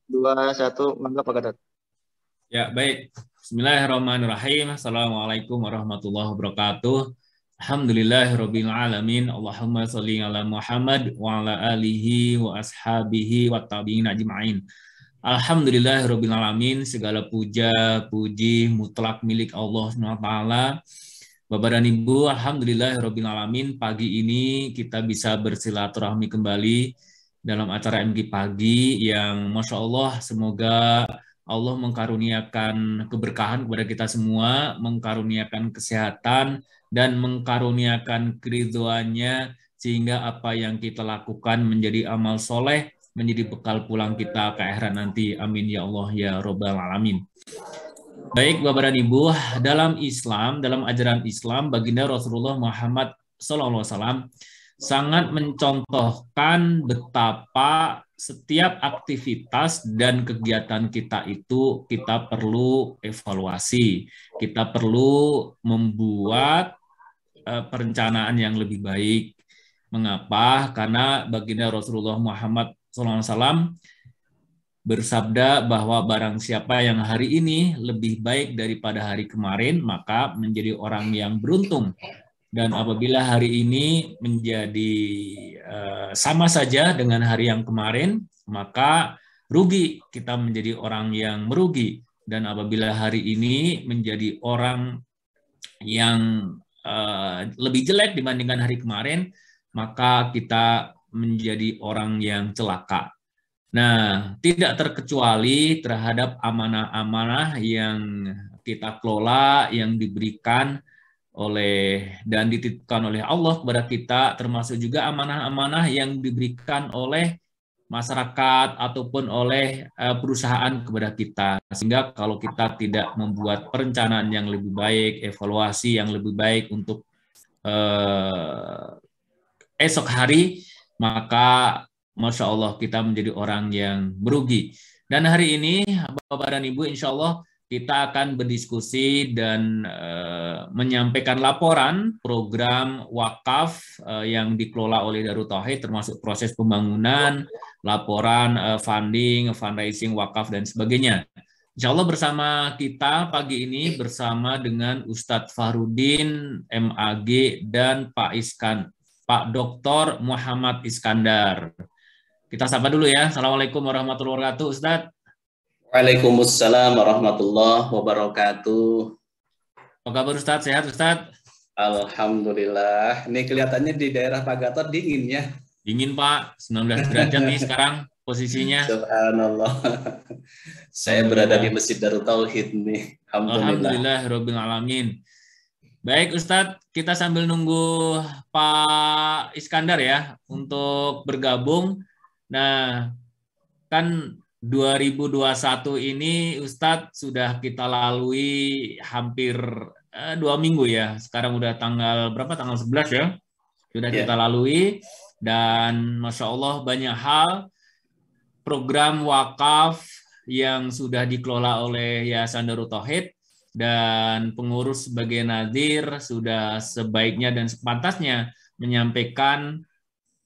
Dua, satu, mangga Pak Gatot. Ya, baik. Bismillahirrahmanirrahim. Assalamualaikum warahmatullahi wabarakatuh. Alhamdulillahirabbil alamin. Allahumma sholli ala Muhammad wa ala alihi wa ashabihi wa tabi'in ajma'in. Alhamdulillahirabbil alamin. Segala puja, puji mutlak milik Allah Subhanahu wa taala. Bapak dan Ibu, alhamdulillahirabbil alamin. Pagi ini kita bisa bersilaturahmi kembali dalam acara MG Pagi yang Masya Allah semoga Allah mengkaruniakan keberkahan kepada kita semua, mengkaruniakan kesehatan, dan mengkaruniakan keridhoannya sehingga apa yang kita lakukan menjadi amal soleh, menjadi bekal pulang kita ke akhirat nanti. Amin ya Allah ya Robbal Alamin. Baik Bapak dan Ibu, dalam Islam, dalam ajaran Islam, baginda Rasulullah Muhammad SAW sangat mencontohkan betapa setiap aktivitas dan kegiatan kita itu kita perlu evaluasi, kita perlu membuat perencanaan yang lebih baik. Mengapa? Karena baginda Rasulullah Muhammad SAW bersabda bahwa barang siapa yang hari ini lebih baik daripada hari kemarin, maka menjadi orang yang beruntung. Dan apabila hari ini menjadi sama saja dengan hari yang kemarin, maka rugi, kita menjadi orang yang merugi. Dan apabila hari ini menjadi orang yang lebih jelek dibandingkan hari kemarin, maka kita menjadi orang yang celaka. Nah, tidak terkecuali terhadap amanah-amanah yang kita kelola, yang diberikan oleh dan dititipkan oleh Allah kepada kita, termasuk juga amanah-amanah yang diberikan oleh masyarakat ataupun oleh perusahaan kepada kita. Sehingga kalau kita tidak membuat perencanaan yang lebih baik, evaluasi yang lebih baik untuk esok hari, maka Masya Allah kita menjadi orang yang merugi. Dan hari ini Bapak dan Ibu insya Allah kita akan berdiskusi dan menyampaikan laporan program wakaf yang dikelola oleh Darut Tauhid termasuk proses pembangunan, laporan funding, fundraising wakaf dan sebagainya. Insya Allah bersama kita pagi ini bersama dengan Ustadz Fahrudin, MAG, dan Pak Dr. Muhammad Iskandar. Kita sapa dulu ya. Assalamualaikum warahmatullahi wabarakatuh, Ustadz. Waalaikumsalam warahmatullahi wabarakatuh. Apa kabar Ustadz? Sehat Ustadz? Alhamdulillah. Ini kelihatannya di daerah Pak Gatot dingin ya. Dingin Pak, 19 derajat nih sekarang posisinya. Subhanallah. Saya berada di Masjid Darut Tauhid nih. Alhamdulillah Rabbil Alamin. Baik Ustadz, kita sambil nunggu Pak Iskandar ya untuk bergabung. Nah, kan 2021 ini Ustadz sudah kita lalui hampir 2 minggu ya. Sekarang udah tanggal berapa? Tanggal 11 ya. Sudah kita lalui dan Masya Allah banyak hal program wakaf yang sudah dikelola oleh Yayasan Darut Tauhid dan pengurus sebagai nadir sudah sebaiknya dan sepantasnya menyampaikan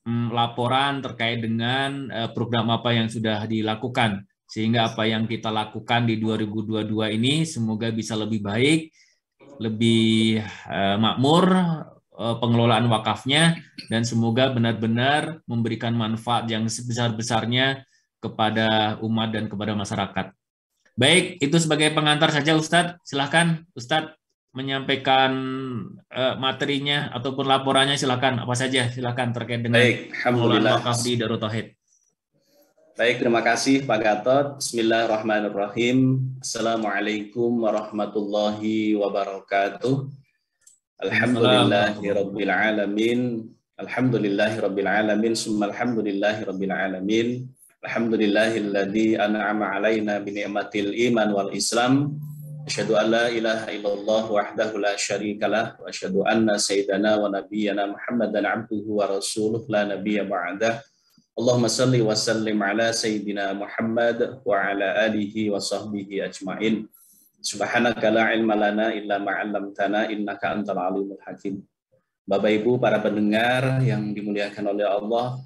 laporan terkait dengan program apa yang sudah dilakukan. Sehingga apa yang kita lakukan di 2022 ini semoga bisa lebih baik, lebih makmur pengelolaan wakafnya, dan semoga benar-benar memberikan manfaat yang sebesar-besarnya kepada umat dan kepada masyarakat. Baik, itu sebagai pengantar saja Ustadz. Silahkan Ustadz menyampaikan materinya ataupun laporannya, silakan apa saja silakan terkait dengan pengelolaan wakaf di Darut Tauhid. Baik, terima kasih Pak Gatot. Bismillahirrahmanirrahim. Assalamualaikum warahmatullahi wabarakatuh. Alhamdulillahirabbil alamin. Alhamdulillahirabbil alamin. Summa alhamdulillahirabbil alamin. Alhamdulillahilladzi an'ama 'alaina bi ni'matil iman wal Islam. Asyhadu an la ilaha illallah wahdahu la syarikalah wa asyhadu anna sayyidana wa nabiyyana Muhammadan 'abduhu wa rasuluh la nabiyya ba'dah. Allahumma salli wa sallim ala sayyidina Muhammad wa ala alihi wa sahbihi ajmain. Subhanaka la ilma lana illa ma 'allamtana innaka antal alimul hakim. Bapak Ibu para pendengar yang dimuliakan oleh Allah,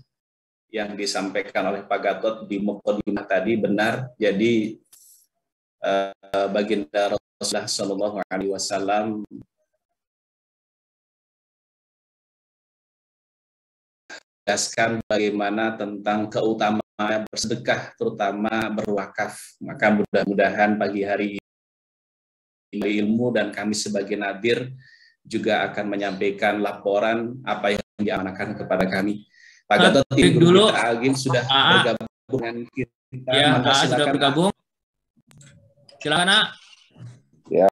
yang disampaikan oleh Pak Gatot di Muqaddimah tadi benar. Jadi baginda Rasulullah Shallallahu Alaihi Wasallam jelaskan bagaimana tentang keutamaan bersedekah, terutama berwakaf. Maka mudah-mudahan pagi hari ini ilmu dan kami sebagai nadir juga akan menyampaikan laporan apa yang diamanahkan kepada kami. Pak Gatot, dulu kita Agim sudah bergabung dengan kita. Ya, sudah bergabung. Silakan, A. Ya,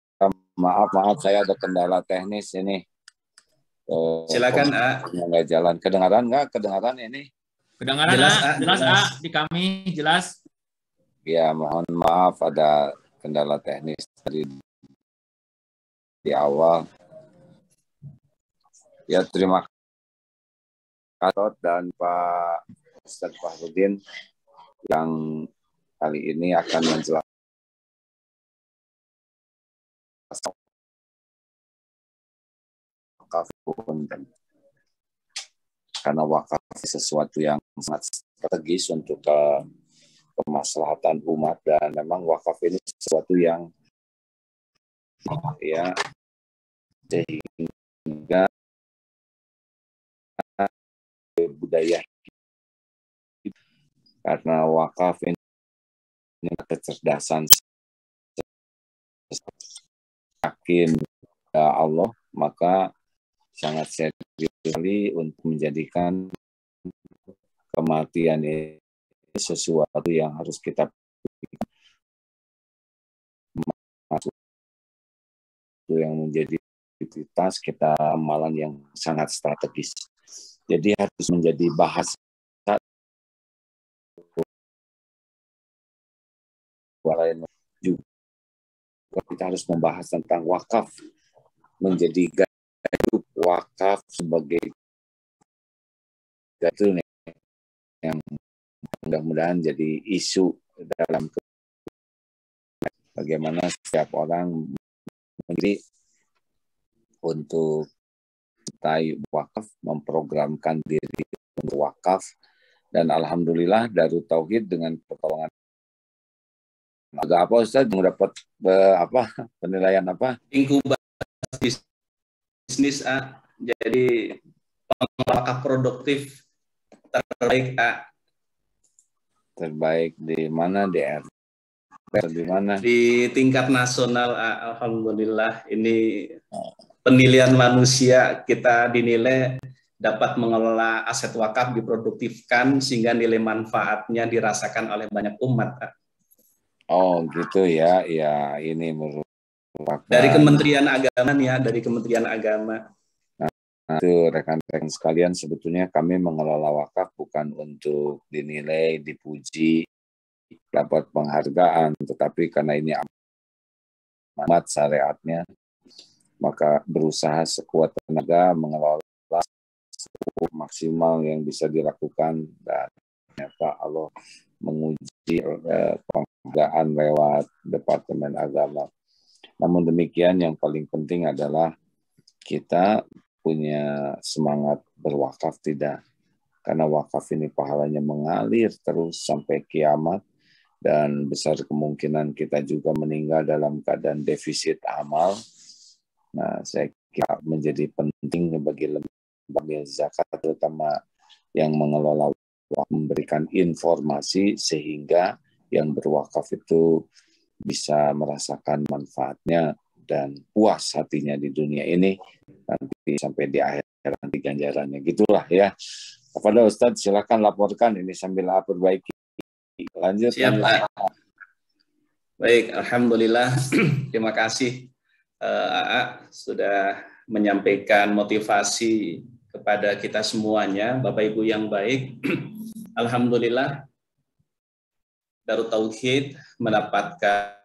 maaf saya ada kendala teknis ini. Silakan, A. Nggak jalan. Kedengaran ini? Kedengaran, jelas, A. Jelas, A. Di kami jelas. Ya, mohon maaf ada kendala teknis di awal. Ya, terima kasih dan Pak Ustadz Fahrudin yang kali ini akan menjelaskan wakaf, karena wakaf sesuatu yang sangat strategis untuk kemaslahatan umat, dan memang wakaf ini sesuatu yang ya sehingga budaya, karena wakaf ini kecerdasan yakin ya Allah, maka sangat serius sekali untuk menjadikan kematian ini sesuatu yang harus kita masuk, yang menjadi prioritas kita, amalan yang sangat strategis. Jadi harus menjadi bahasa lain juga. Kita harus membahas tentang wakaf menjadi hidup, wakaf sebagai itu yang mudah-mudahan jadi isu dalam bagaimana setiap orang menjadi untuk mencintai wakaf, memprogramkan diri untuk wakaf, dan alhamdulillah Darut Tauhid dengan pertolongan agak apa Ustaz mendapat penilaian apa? Inkubasi bisnis A, jadi wakaf produktif terbaik A. Terbaik di mana? Di mana? Di tingkat nasional A. Alhamdulillah, ini penilaian manusia, kita dinilai dapat mengelola aset wakaf, diproduktifkan sehingga nilai manfaatnya dirasakan oleh banyak umat A. Oh gitu ya, ya ini merupakan dari Kementerian Agama nih ya, dari Kementerian Agama. Nah, itu rekan-rekan sekalian, sebetulnya kami mengelola wakaf bukan untuk dinilai, dipuji, dapat penghargaan, tetapi karena ini amat syariatnya, maka berusaha sekuat tenaga mengelola maksimal yang bisa dilakukan, dan ternyata Allah menguji penghargaan lewat Departemen Agama. Namun demikian, yang paling penting adalah kita punya semangat berwakaf, tidak? Karena wakaf ini pahalanya mengalir terus sampai kiamat, dan besar kemungkinan kita juga meninggal dalam keadaan defisit amal. Nah, saya kira menjadi penting bagi lembaga zakat, terutama yang mengelola wakaf, memberikan informasi sehingga yang berwakaf itu bisa merasakan manfaatnya dan puas hatinya di dunia ini, nanti sampai di akhir nanti ganjarannya. Gitulah ya. Kepada Ustadz silakan laporkan ini sambil perbaiki. Lanjut. Siap, Pak. Baik, alhamdulillah. Terima kasih AA sudah menyampaikan motivasi kepada kita semuanya, Bapak Ibu yang baik. Alhamdulillah, Darut Tauhid mendapatkan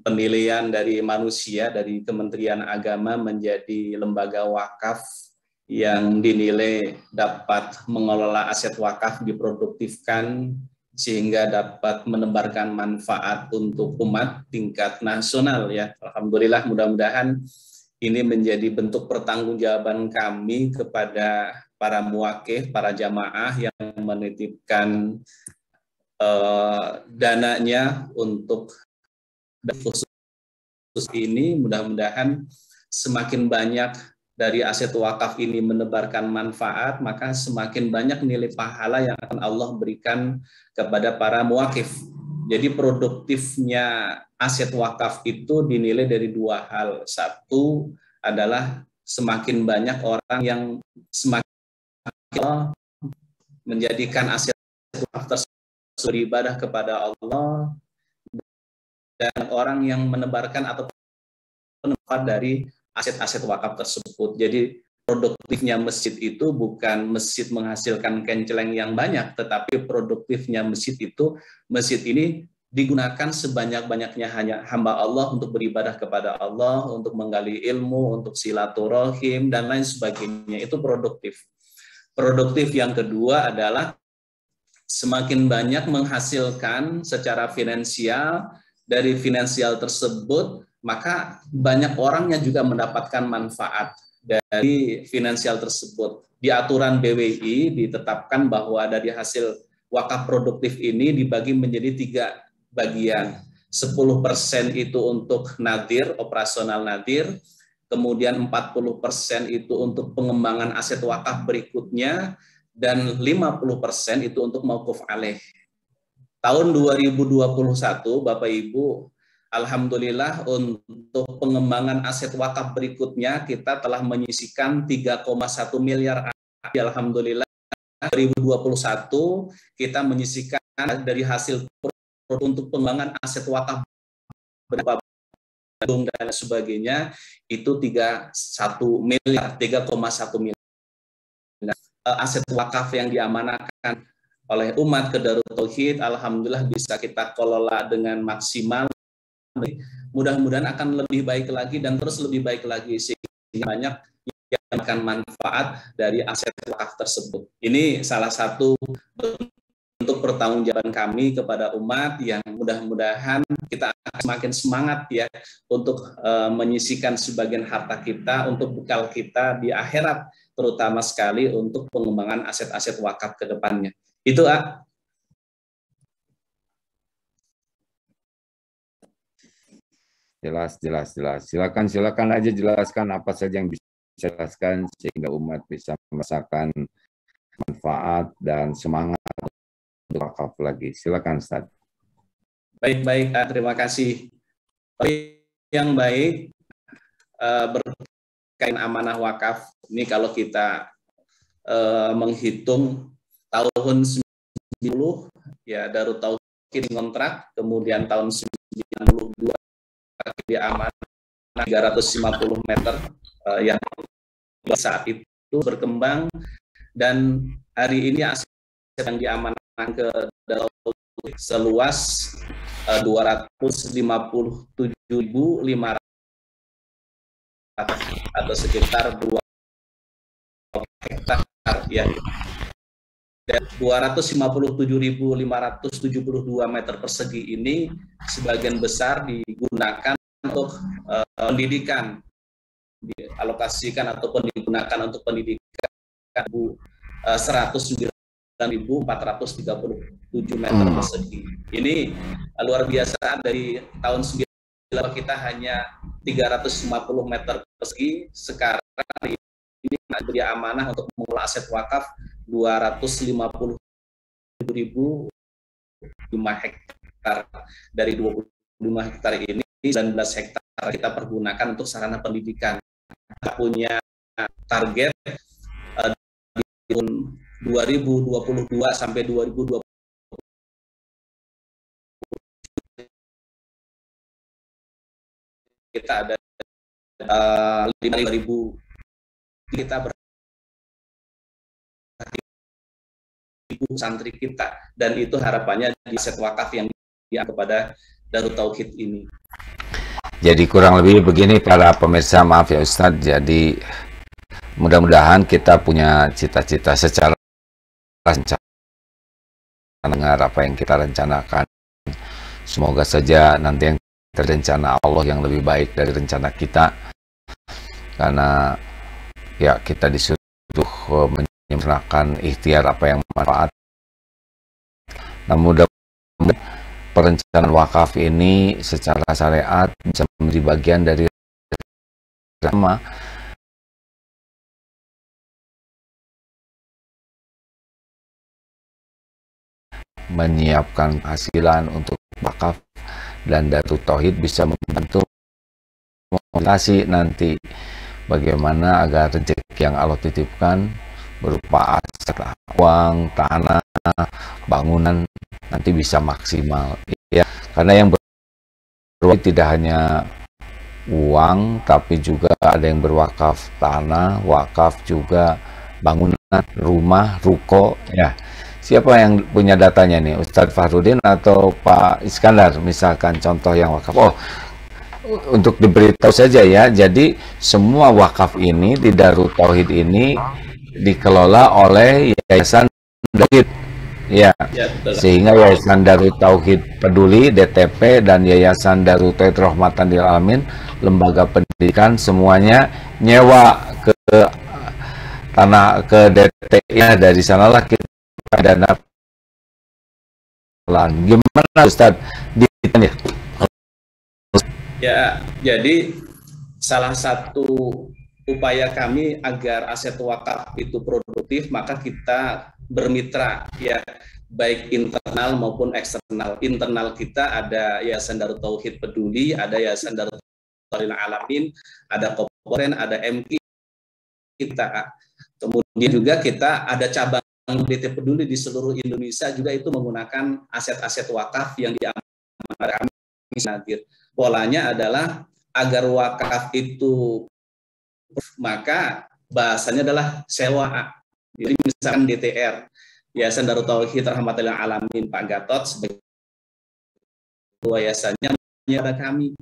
penilaian dari manusia, dari Kementerian Agama menjadi lembaga wakaf yang dinilai dapat mengelola aset wakaf, diproduktifkan sehingga dapat menebarkan manfaat untuk umat tingkat nasional ya. Alhamdulillah, mudah-mudahan ini menjadi bentuk pertanggungjawaban kami kepada para muwakif, para jamaah yang menitipkan dananya untuk khusus ini. Mudah-mudahan semakin banyak dari aset wakaf ini menebarkan manfaat, maka semakin banyak nilai pahala yang akan Allah berikan kepada para muwakif. Jadi produktifnya aset wakaf itu dinilai dari dua hal. Satu adalah semakin banyak orang yang semakin menjadikan aset wakaf tersebut beribadah kepada Allah, dan orang yang menebarkan atau manfaat dari aset-aset wakaf tersebut. Jadi produktifnya masjid itu bukan masjid menghasilkan kenceleng yang banyak, tetapi produktifnya masjid itu, masjid ini digunakan sebanyak-banyaknya hanya hamba Allah untuk beribadah kepada Allah, untuk menggali ilmu, untuk silaturahim, dan lain sebagainya. Itu produktif. Produktif yang kedua adalah semakin banyak menghasilkan secara finansial. Dari finansial tersebut, maka banyak orang yang juga mendapatkan manfaat dari finansial tersebut. Di aturan BWI ditetapkan bahwa dari hasil wakaf produktif ini dibagi menjadi 3 bagian. 10% itu untuk nadir, operasional nadir, kemudian 40% itu untuk pengembangan aset wakaf berikutnya, dan 50% itu untuk mauquf alaih. Tahun 2021, Bapak Ibu, alhamdulillah untuk pengembangan aset wakaf berikutnya kita telah menyisikan 3,1 miliar. Alhamdulillah 2021 kita menyisikan dari hasil untuk pengembangan aset wakaf berupa dan sebagainya itu 3,1 miliar. Aset wakaf yang diamanahkan oleh umat ke Darut Tauhid, alhamdulillah bisa kita kelola dengan maksimal. Mudah-mudahan akan lebih baik lagi dan terus lebih baik lagi, sehingga banyak yang akan manfaat dari aset wakaf tersebut. Ini salah satu bentuk pertanggungjawaban kami kepada umat, yang mudah-mudahan kita akan semakin semangat ya untuk menyisikan sebagian harta kita untuk bekal kita di akhirat, terutama sekali untuk pengembangan aset-aset wakaf ke depannya. Itu Jelas. Silakan aja jelaskan apa saja yang bisa dijelaskan sehingga umat bisa merasakan manfaat dan semangat untuk wakaf lagi. Silakan Ustaz. Baik, terima kasih. Yang baik berkaitan amanah wakaf ini, kalau kita menghitung tahun 90 ya Darut Tauhid kontrak, kemudian tahun 92 dia amanah 350 meter yang saat itu berkembang, dan hari ini aset yang diamanahkan ke Darut Tauhid seluas 257.500 atau sekitar 2 hektar ya. Dan 257.572 meter persegi ini sebagian besar digunakan untuk pendidikan, dialokasikan ataupun digunakan untuk pendidikan 109.437 meter persegi. Ini luar biasa. Dari tahun 90 kita hanya 350 meter persegi, sekarang ini beri amanah untuk mengelola aset wakaf 250.005 hektar. Dari 25 hektar ini 19 hektar kita pergunakan untuk sarana pendidikan. Kita punya target di tahun 2022 sampai 2020 kita ada 5.000 kita santri kita, dan itu harapannya di aset wakaf yang kepada Darut Tauhid ini. Jadi kurang lebih begini para pemirsa, maaf ya Ustadz, jadi mudah-mudahan kita punya cita-cita secara dengar apa yang kita rencanakan. Semoga saja nanti yang terencana Allah yang lebih baik dari rencana kita, karena ya kita disuruh menyempurnakan ikhtiar apa yang bermanfaat Nah, mudah-mudahan perencanaan wakaf ini secara syariat bisa menjadi bagian dari sama menyiapkan hasilan untuk wakaf, dan Darut Tauhid bisa membantu motivasi nanti bagaimana agar rezeki yang Allah titipkan berupa aset, uang, tanah, bangunan nanti bisa maksimal ya, karena yang berwakaf tidak hanya uang tapi juga ada yang berwakaf tanah, wakaf juga bangunan, rumah, ruko ya. Siapa yang punya datanya nih, Ustadz Fahrudin atau Pak Iskandar misalkan contoh yang wakaf? Oh, untuk diberitahu saja ya, jadi semua wakaf ini di Darut Tauhid ini dikelola oleh Yayasan Tauhid ya, sehingga Yayasan Darut Tauhid Peduli DTP dan Yayasan Darut Tauhid Rahmatan lil Alamin lembaga pendidikan semuanya nyewa ke tanah, ke DT ya, dari sanalah kita dana. Gimana Ustadz? Ya, jadi salah satu upaya kami agar aset wakaf itu produktif, maka kita bermitra ya, baik internal maupun eksternal. Internal kita ada Yayasan Darut Tauhid Peduli, ada Yayasan Darut Tauhid Alamin, ada Komponen, ada MK kita. Kemudian juga kita ada cabang DT Peduli di seluruh Indonesia juga itu menggunakan aset-aset wakaf yang diamanahkan kami. Polanya adalah agar wakaf itu, maka bahasanya adalah sewa. Jadi misalkan DTR, Yayasan Darut Tauhid Rahmatan lil Alamin, Pak Gatot sebagai yayasannya menyerah kami.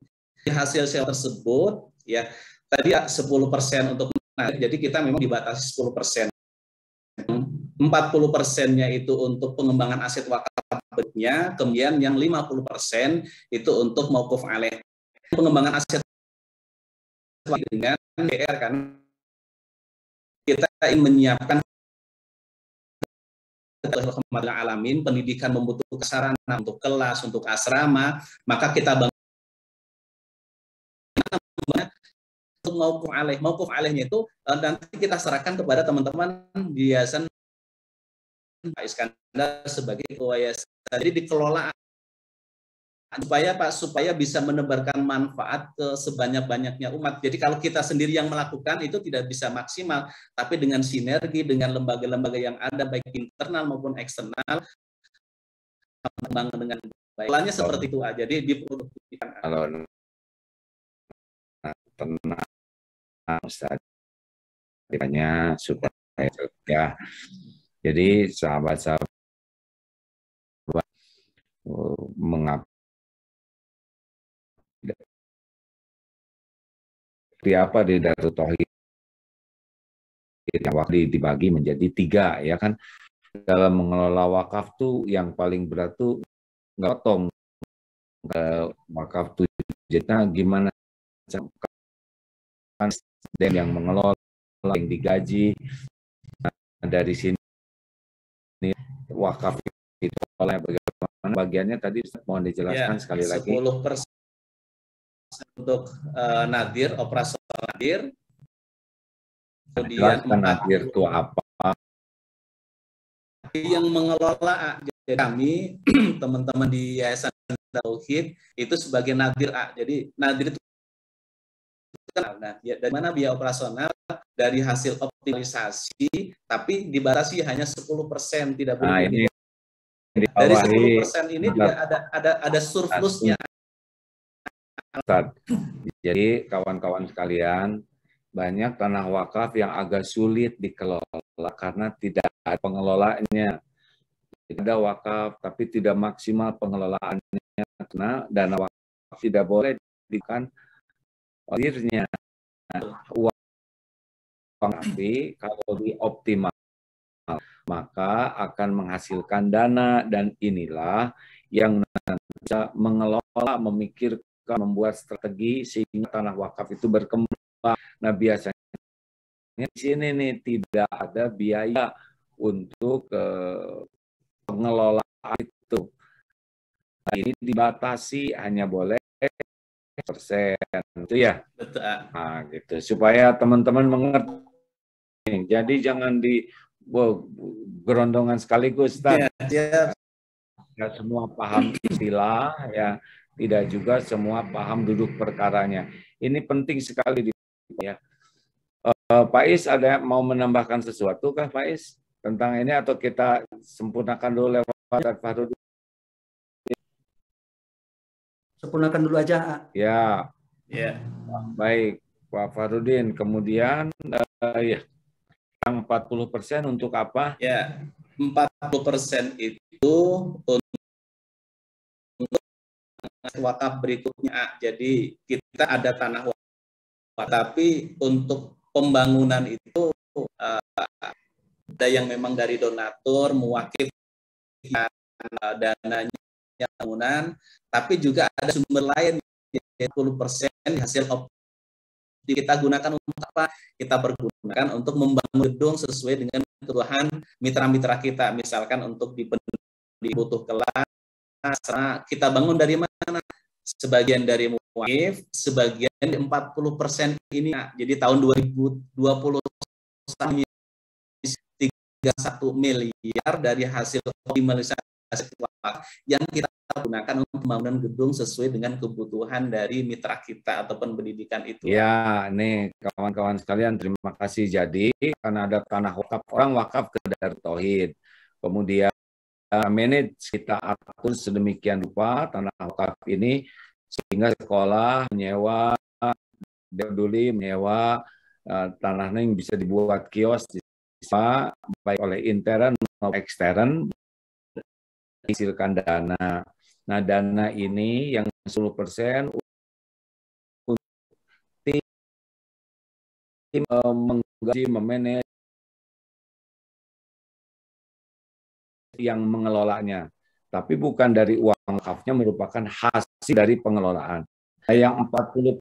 Hasil sewa tersebut ya tadi 10% untuk, jadi kita memang dibatasi 10%. 40%-nya itu untuk pengembangan aset wakafnya, kemudian yang 50% itu untuk mauquf alaih. Pengembangan aset dengan DR kan kita ingin menyiapkan alamin, pendidikan membutuhkan sarana untuk kelas, untuk asrama, maka kita bangun untuk mauquf alaihnya itu nanti kita serahkan kepada teman-teman di Yayasan Pak Iskandar sebagai ketua yayasan. Jadi dikelola supaya bisa menebarkan manfaat ke sebanyak-banyaknya umat. Jadi kalau kita sendiri yang melakukan itu tidak bisa maksimal, tapi dengan sinergi dengan lembaga-lembaga yang ada baik internal maupun eksternal mengembangkan dengan baik. Polanya seperti itu aja. Jadi diproduktifkan. Kalau tenang Ustaz, supaya ya. Jadi sahabat-sahabat mengapa apa di Darut Tauhid yang wakaf dibagi menjadi 3 ya kan. Dalam mengelola wakaf tuh yang paling berat tuh nggak potong ke wakaf 7 juta, gimana kan yang mengelola, yang digaji. Nah, dari sini wakaf itu oleh bagaimana bagiannya tadi mohon dijelaskan ya, sekali 10% lagi. 10% untuk nadir, operasional nadir. Kemudian nadir itu apa? Yang mengelola kami teman-teman di Yayasan Tauhid itu sebagai nadir A. Jadi nadir itu nah, ya, dari mana biaya operasional dari hasil optimalisasi, tapi dibatasi hanya 10%, tidak boleh. Nah, ini dari 10% ini juga ada surplusnya. Jadi kawan-kawan sekalian, banyak tanah wakaf yang agak sulit dikelola karena tidak ada pengelolaannya. Tidak ada wakaf, tapi tidak maksimal pengelolaannya karena dana wakaf tidak boleh diberikan akhirnya uang, tapi kalau dioptimal maka akan menghasilkan dana, dan inilah yang bisa mengelola, memikirkan, membuat strategi sehingga tanah wakaf itu berkembang. Nah, biasanya di sini nih tidak ada biaya untuk pengelolaan itu. Nah, ini dibatasi hanya boleh persen itu ya. Betul. Nah, gitu supaya teman-teman mengerti. Jadi jangan di gerondongan sekaligus, Ustaz. Ya. Ya, semua paham istilah ya, tidak juga semua paham duduk perkaranya. Ini penting sekali ya. Pak Is ada mau menambahkan sesuatu kah Pak Is tentang ini atau kita sempurnakan dulu lewat Pak Farudin? Sempurnakan dulu aja. Ya. Ya. Baik Pak Farudin. Kemudian ya, yang 40% untuk apa? Ya, 40% itu untuk wakaf berikutnya. Jadi kita ada tanah wakaf, tapi untuk pembangunan itu ada yang memang dari donatur mewakili dananya bangunan, tapi juga ada sumber lain 10% hasil kita gunakan untuk apa? Kita pergunakan untuk membangun gedung sesuai dengan kebutuhan mitra-mitra kita. Misalkan untuk dibutuh kelas, kita bangun dari mana? Sebagian dari muwakif, sebagian 40% ini. Jadi tahun 2020 31 miliar dari hasil optimalisasi yang kita gunakan untuk pembangunan gedung sesuai dengan kebutuhan dari mitra kita ataupun pendidikan itu. Ya, nih kawan-kawan sekalian, terima kasih. Jadi karena ada tanah wakaf, orang wakaf ke Darut Tauhid. Kemudian manage kita atur sedemikian rupa tanah wakaf ini sehingga sekolah menyewa, peduli menyewa tanahnya yang bisa dibuat kios baik oleh intern maupun ekstern, hasilkan dana. Nah, dana ini yang 10% untuk tim menggaji, memanage yang mengelolanya. Tapi bukan dari uang wakafnya, merupakan hasil dari pengelolaan. Nah, yang 40%,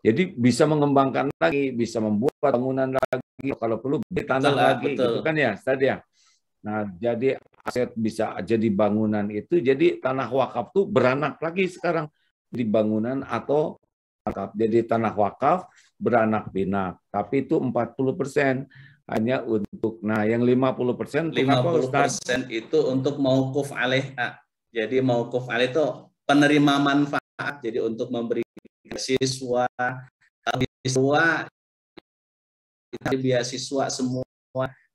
jadi bisa mengembangkan lagi, bisa membuat bangunan lagi, kalau perlu tanah lagi, gitu kan ya, tadi ya. Nah, jadi aset bisa jadi bangunan itu, jadi tanah wakaf tuh beranak lagi sekarang di bangunan atau wakaf. Jadi tanah wakaf beranak pinak, tapi itu 40% hanya untuk, nah yang 50% 50% itu untuk mauquf alaih. Jadi mauquf alaih itu penerima manfaat, jadi untuk memberi beasiswa, beasiswa semua.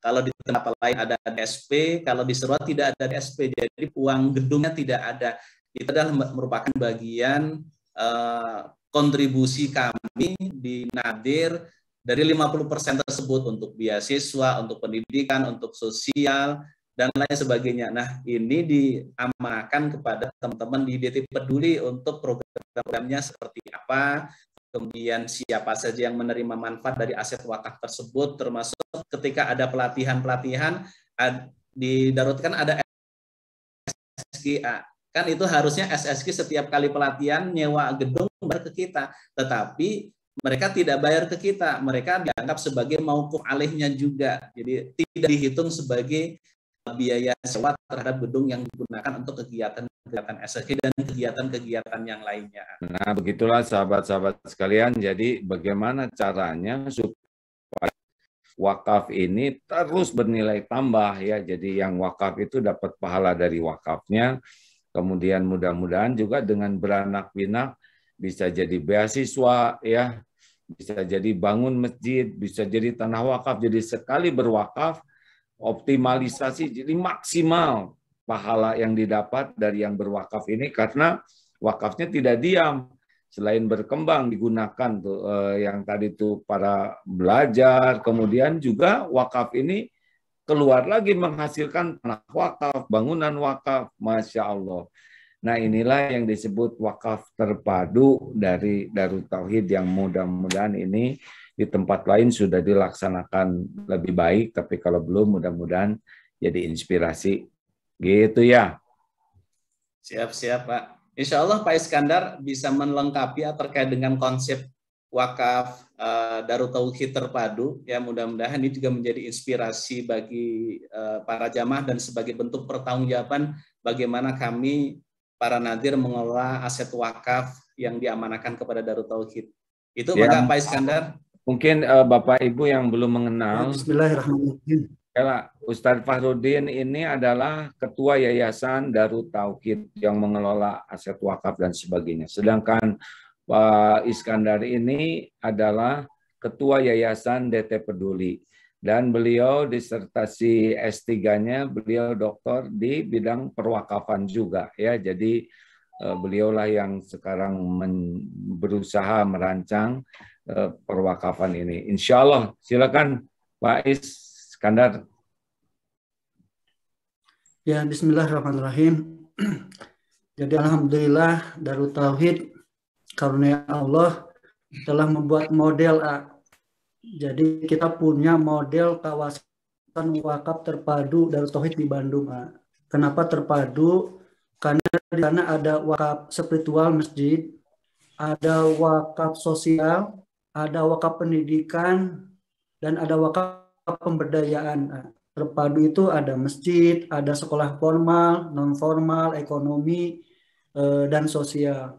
Kalau di tempat lain ada DSP, kalau di Serua tidak ada DSP, jadi uang gedungnya tidak ada. Itu adalah merupakan bagian kontribusi kami di Nadir dari 50% tersebut untuk beasiswa, untuk pendidikan, untuk sosial, dan lain sebagainya. Nah, ini diamanahkan kepada teman-teman di DT Peduli untuk program-programnya seperti apa, kemudian siapa saja yang menerima manfaat dari aset wakaf tersebut, termasuk ketika ada pelatihan-pelatihan, di Darut kan ada SSG, kan itu harusnya SSG setiap kali pelatihan nyewa gedung bayar ke kita, tetapi mereka tidak bayar ke kita, mereka dianggap sebagai mauquf alaihnya juga, jadi tidak dihitung sebagai biaya sewa terhadap gedung yang digunakan untuk kegiatan SSG dan kegiatan-kegiatan yang lainnya. Nah, begitulah sahabat-sahabat sekalian. Jadi bagaimana caranya supaya wakaf ini terus bernilai tambah ya. Jadi yang wakaf itu dapat pahala dari wakafnya. Kemudian mudah-mudahan juga dengan beranak pinak bisa jadi beasiswa ya, bisa jadi bangun masjid, bisa jadi tanah wakaf. Jadi sekali berwakaf optimalisasi jadi maksimal pahala yang didapat dari yang berwakaf ini, karena wakafnya tidak diam, selain berkembang digunakan tuh yang tadi tuh para belajar, kemudian juga wakaf ini keluar lagi menghasilkan tanah wakaf, bangunan wakaf, Masya Allah. Nah, inilah yang disebut wakaf terpadu dari Darut Tauhid yang mudah-mudahan ini di tempat lain sudah dilaksanakan lebih baik, tapi kalau belum mudah-mudahan jadi inspirasi. Gitu ya. Siap-siap Pak. Insya Allah Pak Iskandar bisa melengkapi terkait dengan konsep wakaf Darut Tauhid terpadu, ya mudah-mudahan ini juga menjadi inspirasi bagi para jamaah dan sebagai bentuk pertanggungjawaban bagaimana kami para nadir mengelola aset wakaf yang diamanakan kepada Darut Tauhid. Itu Ya. maka Pak Iskandar. Mungkin Bapak Ibu yang belum mengenal, Bismillahirrahmanirrahim. Ustadz Fahrudin ini adalah Ketua Yayasan Darut Tauhid yang mengelola aset wakaf dan sebagainya. Sedangkan Pak Iskandar ini adalah Ketua Yayasan DT Peduli. Dan beliau disertasi S3-nya, beliau doktor di bidang perwakafan juga. Ya, jadi beliaulah yang sekarang berusaha merancang perwakafan ini. Insya Allah, silakan Pak Iskandar. Ya, Bismillahirrahmanirrahim. Jadi Alhamdulillah Darut Tauhid karunia Allah telah membuat model A. Jadi kita punya model kawasan wakaf terpadu Darut Tauhid di Bandung A. Kenapa terpadu? Karena di sana ada wakaf spiritual masjid, ada wakaf sosial, ada wakaf pendidikan, dan ada wakaf pemberdayaan. Terpadu itu ada masjid, ada sekolah formal, non formal, ekonomi, dan sosial.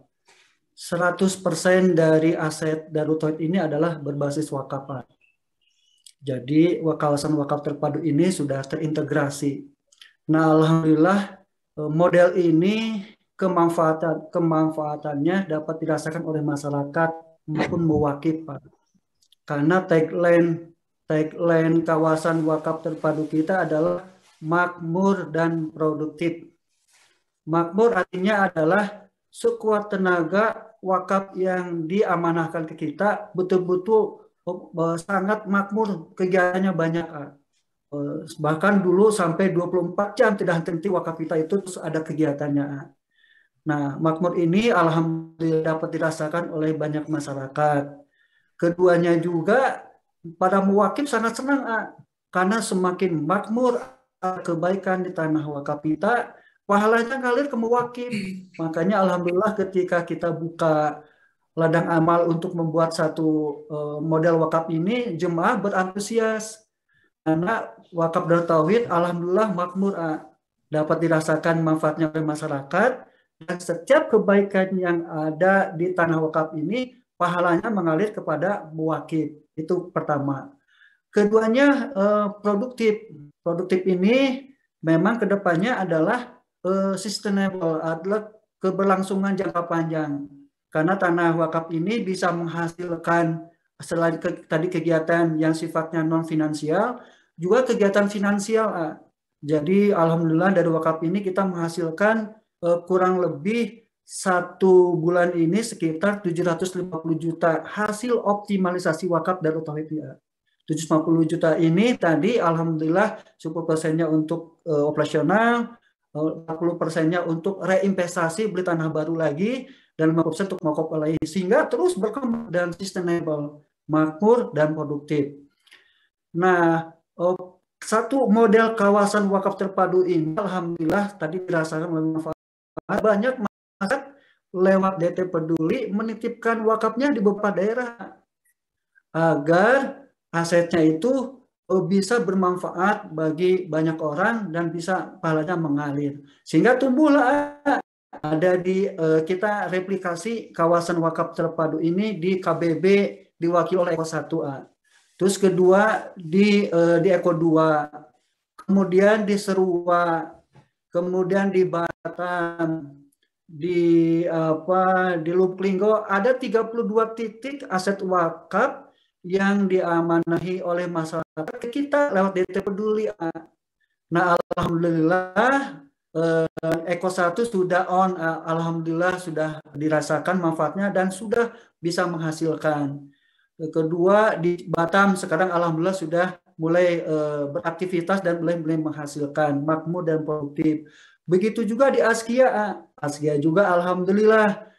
100% dari aset Darut Tauhid ini adalah berbasis wakaf. Jadi kawasan wakaf terpadu ini sudah terintegrasi. Nah, alhamdulillah model ini kemanfaatannya dapat dirasakan oleh masyarakat maupun muwakif, Pak. Karena tagline kawasan wakaf terpadu kita adalah makmur dan produktif. Makmur artinya adalah sekuat tenaga wakaf yang diamanahkan ke kita betul-betul sangat makmur, kegiatannya banyak. Bahkan dulu sampai 24 jam tidak henti wakaf kita itu terus ada kegiatannya. Nah, makmur ini alhamdulillah dapat dirasakan oleh banyak masyarakat. Keduanya juga para muwakif sangat senang, karena semakin makmur kebaikan di tanah wakaf kita, pahalanya ngalir ke muwakif. Makanya alhamdulillah ketika kita buka ladang amal untuk membuat satu model wakaf ini, jemaah berantusias. Karena wakaf Darut Tauhid alhamdulillah makmur, dapat dirasakan manfaatnya oleh masyarakat, dan setiap kebaikan yang ada di tanah wakaf ini pahalanya mengalir kepada muwakif. Itu pertama. Keduanya produktif. Produktif ini memang kedepannya adalah sustainable, adalah keberlangsungan jangka panjang. Karena tanah wakaf ini bisa menghasilkan selain tadi kegiatan yang sifatnya non finansial, juga kegiatan finansial. Jadi alhamdulillah dari wakaf ini kita menghasilkan kurang lebih 1 bulan ini sekitar 750 juta hasil optimalisasi wakaf Darut Tauhid. 750 juta ini tadi alhamdulillah 10%-nya untuk operasional, 40%-nya untuk reinvestasi beli tanah baru lagi, dan 50% untuk wakaf lain, sehingga terus berkembang dan sustainable, makmur dan produktif. Nah, satu model kawasan wakaf terpadu ini alhamdulillah tadi dirasakan oleh manfaat. Banyak masyarakat lewat DT Peduli menitipkan wakafnya di beberapa daerah agar asetnya itu bisa bermanfaat bagi banyak orang dan bisa pahalanya mengalir, sehingga tumbuhlah ada di kita replikasi kawasan wakaf terpadu ini di KBB diwakili oleh Eko 1A. Terus kedua di Eko 2, kemudian di Serua, kemudian di Batam, di Lubuk Linggo ada 32 titik aset wakaf yang diamanahi oleh masyarakat kita lewat DT Peduli. Nah, alhamdulillah Eko 1 sudah on, alhamdulillah sudah dirasakan manfaatnya dan sudah bisa menghasilkan. Kedua di Batam sekarang alhamdulillah sudah mulai beraktivitas dan mulai menghasilkan, makmur dan produktif. Begitu juga di Askia. Askia juga alhamdulillah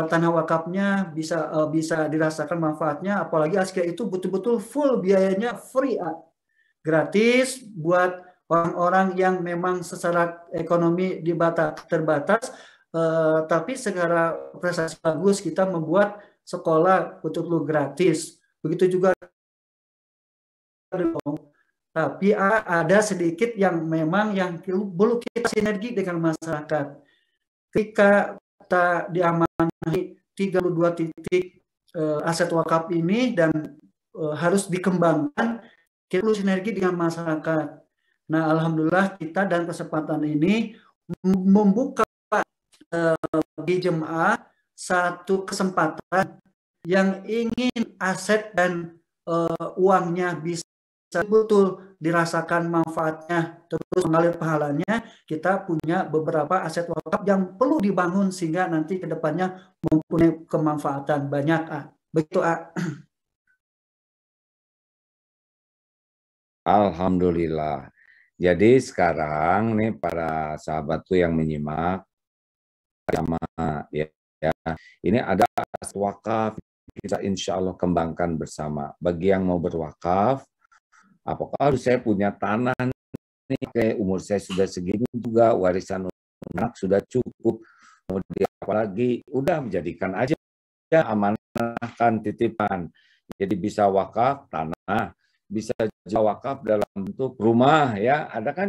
tanah wakafnya bisa dirasakan manfaatnya, apalagi Askia itu betul-betul full biayanya free, gratis buat orang-orang yang memang secara ekonomi terbatas, tapi secara prestasi bagus kita membuat sekolah betul-betul gratis. Begitu juga, tapi ada sedikit yang memang yang perlu kita sinergi dengan masyarakat. Ketika kita diamanahi 32 titik aset wakaf ini dan harus dikembangkan, kita perlu sinergi dengan masyarakat. Nah, alhamdulillah kita dan kesempatan ini membuka bagi jemaah satu kesempatan yang ingin aset dan uangnya bisa betul dirasakan manfaatnya terus mengalir pahalanya. Kita punya beberapa aset wakaf yang perlu dibangun sehingga nanti kedepannya mempunyai kemanfaatan banyak. Begitu. Alhamdulillah. Jadi sekarang nih para sahabat tuh yang menyimak sama ya, ini ada aset wakaf, kita insya Allah kembangkan bersama. Bagi yang mau berwakaf, apakah harus saya punya tanah nih, kayak umur saya sudah segini juga, warisan anak sudah cukup, kemudian apalagi udah menjadikan aja amanahkan titipan. Jadi bisa wakaf tanah, bisa wakaf dalam bentuk rumah ya. Ada kan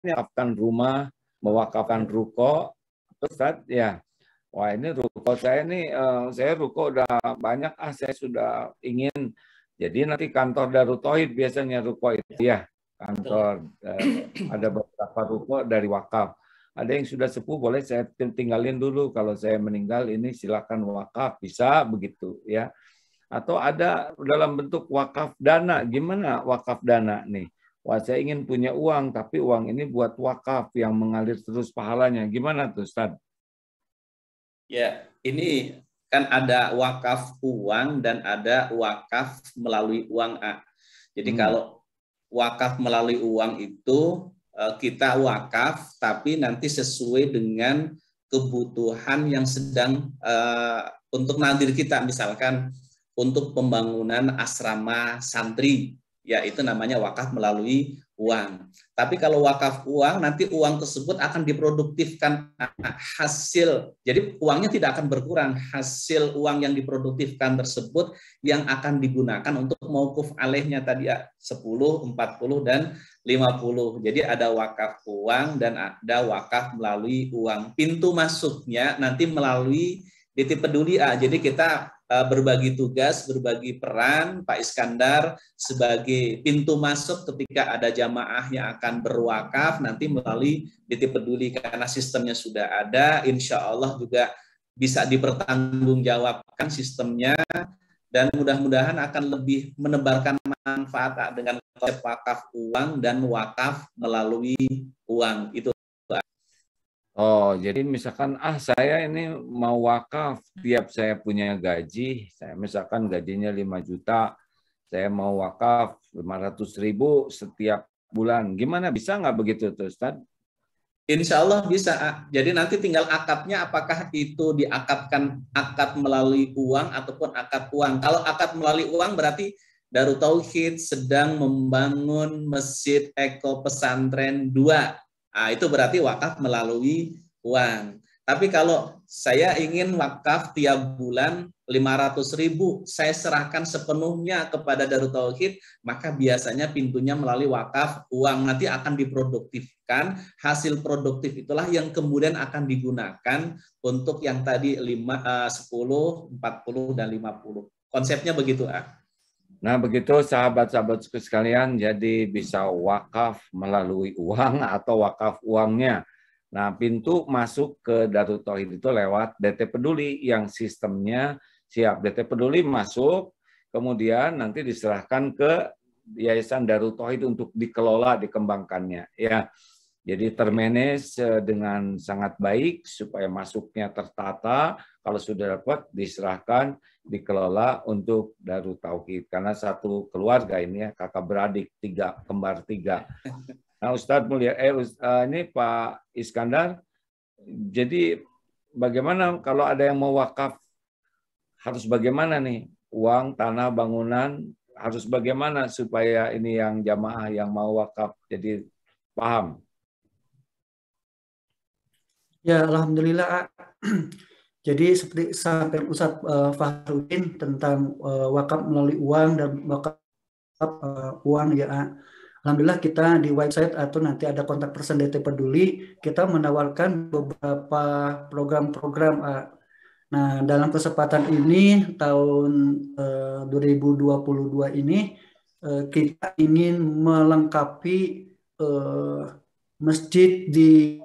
mewakafkan rumah, mewakafkan ruko, Ustaz ya. Wah ini ruko saya nih, saya ruko udah banyak, saya sudah ingin. Jadi nanti kantor Darut Tauhid biasanya ruko itu ya, kantor ada beberapa ruko dari wakaf. Ada yang sudah sepuh boleh saya tinggalin dulu, kalau saya meninggal ini silakan wakaf, bisa begitu ya. Atau ada dalam bentuk wakaf dana. Gimana wakaf dana nih? Wah saya ingin punya uang, tapi uang ini buat wakaf yang mengalir terus pahalanya. Gimana tuh Ustaz? Ya, ini kan ada wakaf uang dan ada wakaf melalui uang. Jadi kalau wakaf melalui uang itu kita wakaf, tapi nanti sesuai dengan kebutuhan yang sedang untuk nadir kita, misalkan untuk pembangunan asrama santri, ya itu namanya wakaf melalui uang. Tapi kalau wakaf uang, nanti uang tersebut akan diproduktifkan hasil, jadi uangnya tidak akan berkurang, hasil uang yang diproduktifkan tersebut yang akan digunakan untuk mauquf alaihnya tadi 10, 40, dan 50. Jadi ada wakaf uang dan ada wakaf melalui uang. Pintu masuknya nanti melalui DT Peduli. Jadi kita berbagi tugas, berbagi peran, Pak Iskandar sebagai pintu masuk ketika ada jamaah yang akan berwakaf nanti melalui DT Peduli, karena sistemnya sudah ada, insya Allah juga bisa dipertanggungjawabkan sistemnya, dan mudah-mudahan akan lebih menebarkan manfaat dengan konsep wakaf uang dan wakaf melalui uang itu. Oh, jadi misalkan saya ini mau wakaf, tiap saya punya gaji, saya misalkan gajinya 5 juta, saya mau wakaf 500.000 setiap bulan. Gimana, bisa nggak begitu tuh Ustaz? Insya Allah bisa. Jadi nanti tinggal akadnya, apakah itu diakadkan akad melalui uang ataupun akad uang. Kalau akad melalui uang berarti Darut Tauhid sedang membangun Masjid Eko Pesantren 2. Nah, itu berarti wakaf melalui uang. Tapi kalau saya ingin wakaf tiap bulan 500.000, saya serahkan sepenuhnya kepada Darut Tauhid, maka biasanya pintunya melalui wakaf uang. Nanti akan diproduktifkan, hasil produktif itulah yang kemudian akan digunakan untuk yang tadi 10, 40, dan 50. Konsepnya begitu. Nah begitu sahabat-sahabatku sekalian, jadi bisa wakaf melalui uang atau wakaf uangnya. Nah pintu masuk ke Darut Tauhid itu lewat DT Peduli yang sistemnya siap. DT Peduli masuk, kemudian nanti diserahkan ke Yayasan Darut Tauhid untuk dikelola, dikembangkannya. Ya, jadi termanage dengan sangat baik supaya masuknya tertata. Kalau sudah dapat diserahkan, dikelola untuk Darut Tauhid. Karena satu keluarga ini ya, kakak beradik, kembar tiga. Nah Ustadz melihat, ini Pak Iskandar, jadi bagaimana kalau ada yang mau wakaf, harus bagaimana nih? Uang, tanah, bangunan, harus bagaimana supaya ini yang jamaah yang mau wakaf jadi paham? Ya, alhamdulillah. Jadi seperti sampai Ustadz Fahrudin tentang wakaf melalui uang dan wakaf uang ya. Alhamdulillah kita di website atau nanti ada kontak person DT Peduli, kita menawarkan beberapa program-program. Nah, dalam kesempatan ini tahun 2022 ini kita ingin melengkapi masjid di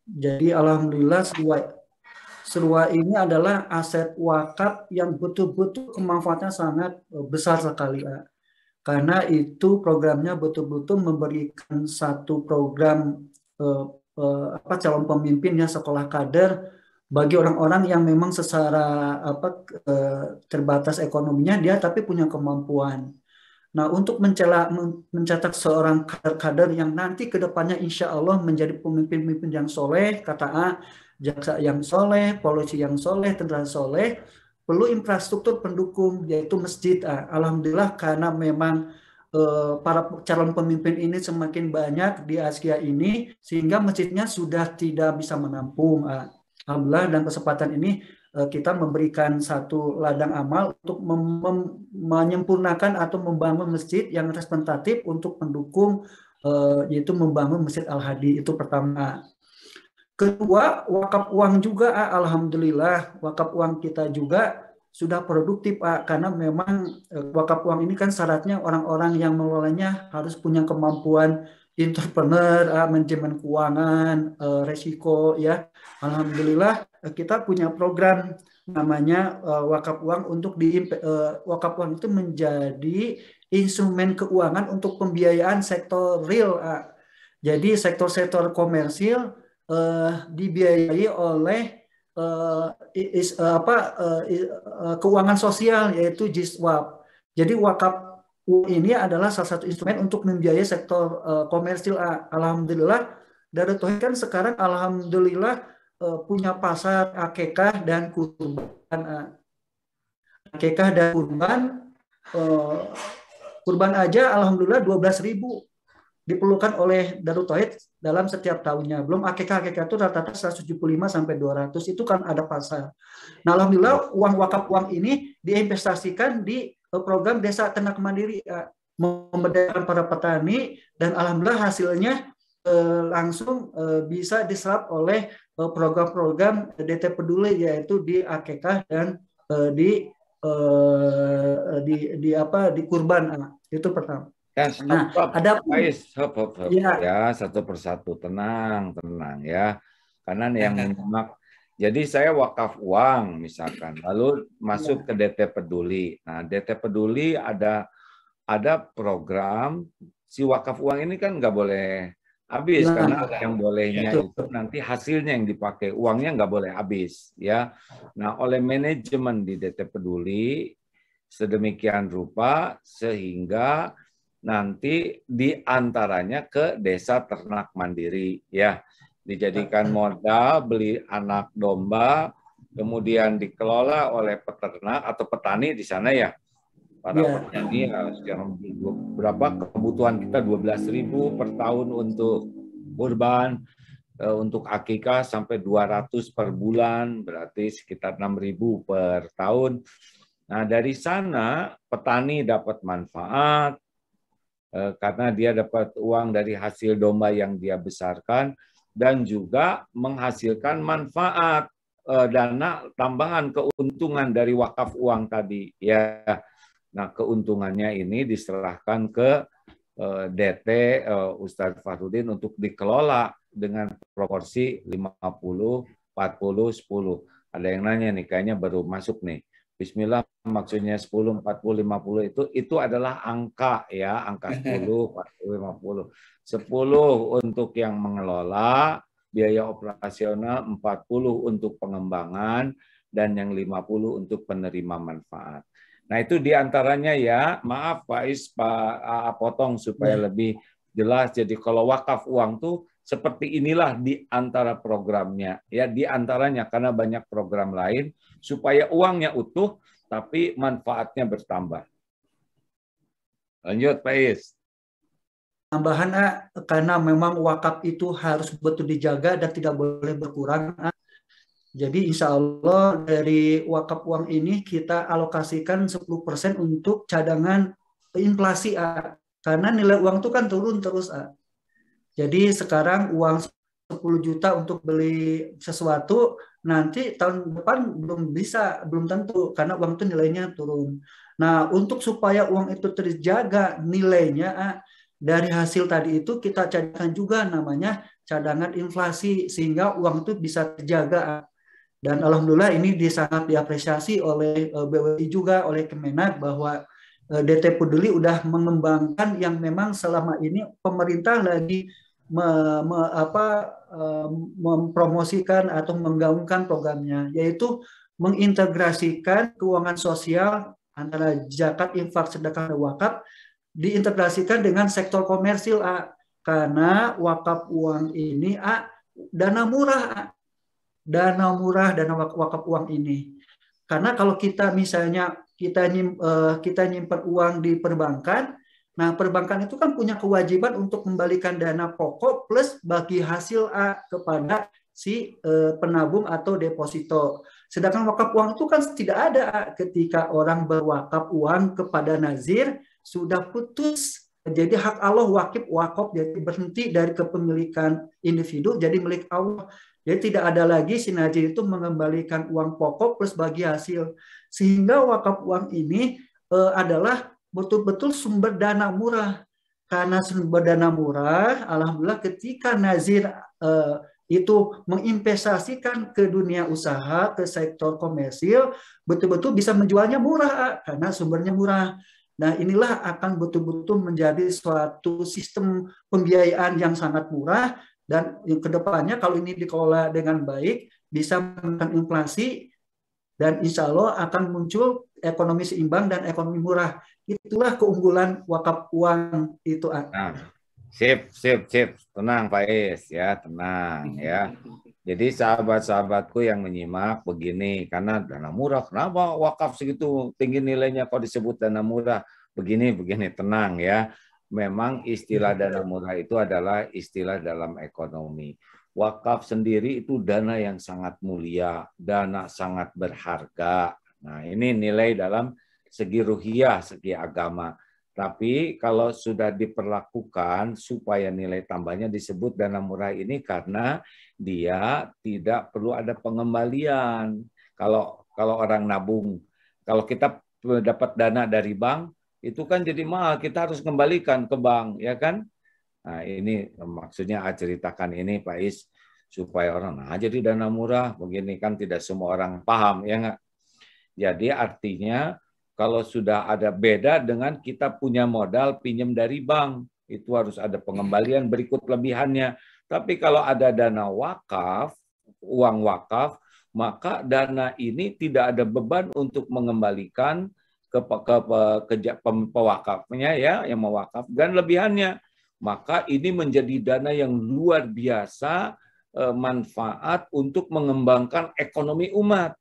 jadi alhamdulillah Serua ini adalah aset wakaf yang betul-betul kemanfaatannya sangat besar sekali. Karena itu programnya betul-betul memberikan satu program calon pemimpin ya sekolah kader bagi orang-orang yang memang secara terbatas ekonominya dia tapi punya kemampuan. Nah, untuk mencetak seorang kader-kader yang nanti ke depannya insya Allah menjadi pemimpin-pemimpin yang soleh, kata A, jaksa yang soleh, polisi yang soleh, tentara soleh, perlu infrastruktur pendukung, yaitu masjid. Alhamdulillah karena memang para calon pemimpin ini semakin banyak di Asia ini, sehingga masjidnya sudah tidak bisa menampung. Alhamdulillah dan kesempatan ini kita memberikan satu ladang amal untuk menyempurnakan atau membangun masjid yang representatif untuk mendukung yaitu membangun Masjid Al-Hadi, itu pertama. Kedua, wakaf uang juga alhamdulillah wakaf uang kita juga sudah produktif karena memang wakaf uang ini kan syaratnya orang-orang yang mengelolanya harus punya kemampuan entrepreneur, manajemen keuangan, resiko ya. Alhamdulillah kita punya program namanya wakaf uang untuk wakaf uang itu menjadi instrumen keuangan untuk pembiayaan sektor real. Jadi sektor-sektor komersil dibiayai oleh keuangan sosial yaitu JISWAP. Jadi wakaf ini adalah salah satu instrumen untuk membiayai sektor komersil. Alhamdulillah Darut Tauhid kan sekarang alhamdulillah punya pasar akikah dan kurban. Akikah dan kurban aja alhamdulillah 12.000 diperlukan oleh Darut Tauhid dalam setiap tahunnya. Belum akikah itu rata-rata 175 sampai 200 itu kan ada pasar. Nah, alhamdulillah uang wakaf uang ini diinvestasikan di program Desa Ternak Mandiri, memberdayakan para petani, dan alhamdulillah hasilnya langsung bisa diserap oleh program-program DT Peduli, yaitu di akikah dan di kurban. Itu pertama. Ya, ada ya satu persatu, tenang ya, karena yang menyimak. Jadi saya wakaf uang misalkan, lalu masuk ke DT Peduli. Nah, DT Peduli ada program si wakaf uang ini kan nggak boleh habis, karena yang bolehnya itu nanti hasilnya yang dipakai, uangnya nggak boleh habis ya. Nah, oleh manajemen di DT Peduli sedemikian rupa sehingga nanti diantaranya ke Desa Ternak Mandiri ya. Dijadikan modal beli anak domba, kemudian dikelola oleh peternak atau petani di sana ya. Para petani sekarang berapa kebutuhan kita 12.000 per tahun untuk kurban, untuk akikah sampai 200 per bulan, berarti sekitar 6.000 per tahun. Nah, dari sana petani dapat manfaat karena dia dapat uang dari hasil domba yang dia besarkan, dan juga menghasilkan manfaat dana tambahan keuntungan dari wakaf uang tadi ya. Nah, keuntungannya ini diserahkan ke DT Ustadz Fahrudin untuk dikelola dengan proporsi 50, 40, 10. Ada yang nanya nih, kayaknya baru masuk nih. Bismillah, maksudnya 10, 40, 50 itu adalah angka ya, angka 10, 40, 50. 10 untuk yang mengelola, biaya operasional 40 untuk pengembangan, dan yang 50 untuk penerima manfaat. Nah, itu diantaranya ya. Maaf Pak Is, Pak potong supaya lebih jelas. Jadi kalau wakaf uang tuh seperti inilah di antara programnya. Ya, di antaranya karena banyak program lain supaya uangnya utuh tapi manfaatnya bertambah. Lanjut Pak Is. Tambahan karena memang wakaf itu harus betul dijaga dan tidak boleh berkurang. Jadi insya Allah dari wakaf uang ini kita alokasikan 10% untuk cadangan inflasi, A. Karena nilai uang itu kan turun terus, A. Jadi sekarang uang 10 juta untuk beli sesuatu, nanti tahun depan belum tentu, karena uang itu nilainya turun. Nah, untuk supaya uang itu terjaga nilainya, A, dari hasil tadi itu kita cadangkan juga namanya cadangan inflasi, sehingga uang itu bisa terjaga, A. Dan alhamdulillah ini sangat diapresiasi oleh BWI juga, oleh Kemenak, bahwa DT Peduli udah mengembangkan yang memang selama ini pemerintah lagi mempromosikan atau menggaungkan programnya, yaitu mengintegrasikan keuangan sosial antara zakat, infak, sedekah, dan wakaf, diintegrasikan dengan sektor komersil, A. Karena wakaf uang ini, A, dana murah, A. Dana wakaf uang ini. Karena kalau kita misalnya kita nyimpan uang di perbankan, nah perbankan itu kan punya kewajiban untuk membalikan dana pokok plus bagi hasil A kepada si penabung atau deposito. Sedangkan wakaf uang itu kan tidak ada, A. Ketika orang berwakaf uang kepada nazir sudah putus. Jadi hak Allah wakaf jadi berhenti dari kepemilikan individu jadi milik Allah. Jadi tidak ada lagi si nazir itu mengembalikan uang pokok plus bagi hasil. Sehingga wakaf uang ini adalah betul-betul sumber dana murah. Karena sumber dana murah, alhamdulillah ketika nazir itu menginvestasikan ke dunia usaha, ke sektor komersil, betul-betul bisa menjualnya murah karena sumbernya murah. Nah, inilah akan betul-betul menjadi suatu sistem pembiayaan yang sangat murah. Dan ke depannya kalau ini dikelola dengan baik, bisa menekan inflasi, dan insya Allah akan muncul ekonomi seimbang dan ekonomi murah. Itulah keunggulan wakaf uang itu. Nah, sip. Tenang Pak Is, ya, tenang ya. Jadi sahabat-sahabatku yang menyimak begini, karena dana murah, kenapa wakaf segitu tinggi nilainya kok disebut dana murah? Begini, tenang ya. Memang istilah dana murah itu adalah istilah dalam ekonomi. Wakaf sendiri itu dana yang sangat mulia, dana sangat berharga. Nah, ini nilai dalam segi ruhiyah, segi agama. Tapi kalau sudah diperlakukan supaya nilai tambahnya disebut dana murah ini karena dia tidak perlu ada pengembalian. Kalau orang nabung, kalau kita dapat dana dari bank, itu kan jadi mahal, kita harus kembalikan ke bank, ya kan? Nah, ini maksudnya ceritakan ini Pak Is, supaya orang, nah jadi dana murah, begini kan tidak semua orang paham, ya nggak? Jadi artinya, kalau sudah ada beda dengan kita punya modal pinjam dari bank, itu harus ada pengembalian berikut lebihannya. Tapi kalau ada dana wakaf, uang wakaf, maka dana ini tidak ada beban untuk mengembalikan ke pewakafnya, ya, yang mewakaf, dan lebihannya. Maka ini menjadi dana yang luar biasa manfaat untuk mengembangkan ekonomi umat.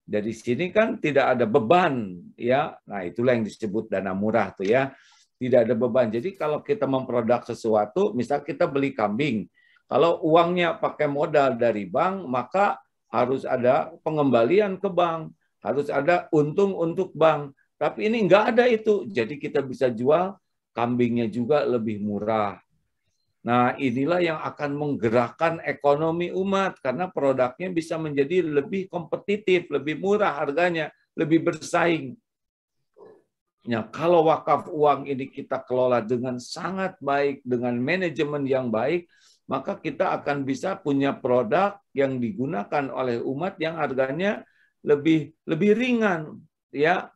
Dari sini kan tidak ada beban, ya. Nah, itulah yang disebut dana murah tuh, ya. Tidak ada beban. Jadi kalau kita memproduk sesuatu, misal kita beli kambing, kalau uangnya pakai modal dari bank, maka harus ada pengembalian ke bank. Harus ada untung untuk bank. Tapi ini nggak ada itu. Jadi kita bisa jual kambingnya juga lebih murah. Nah, inilah yang akan menggerakkan ekonomi umat. Karena produknya bisa menjadi lebih kompetitif, lebih murah harganya, lebih bersaing. Nah, kalau wakaf uang ini kita kelola dengan sangat baik, dengan manajemen yang baik, maka kita akan bisa punya produk yang digunakan oleh umat yang harganya lebih ringan, ya,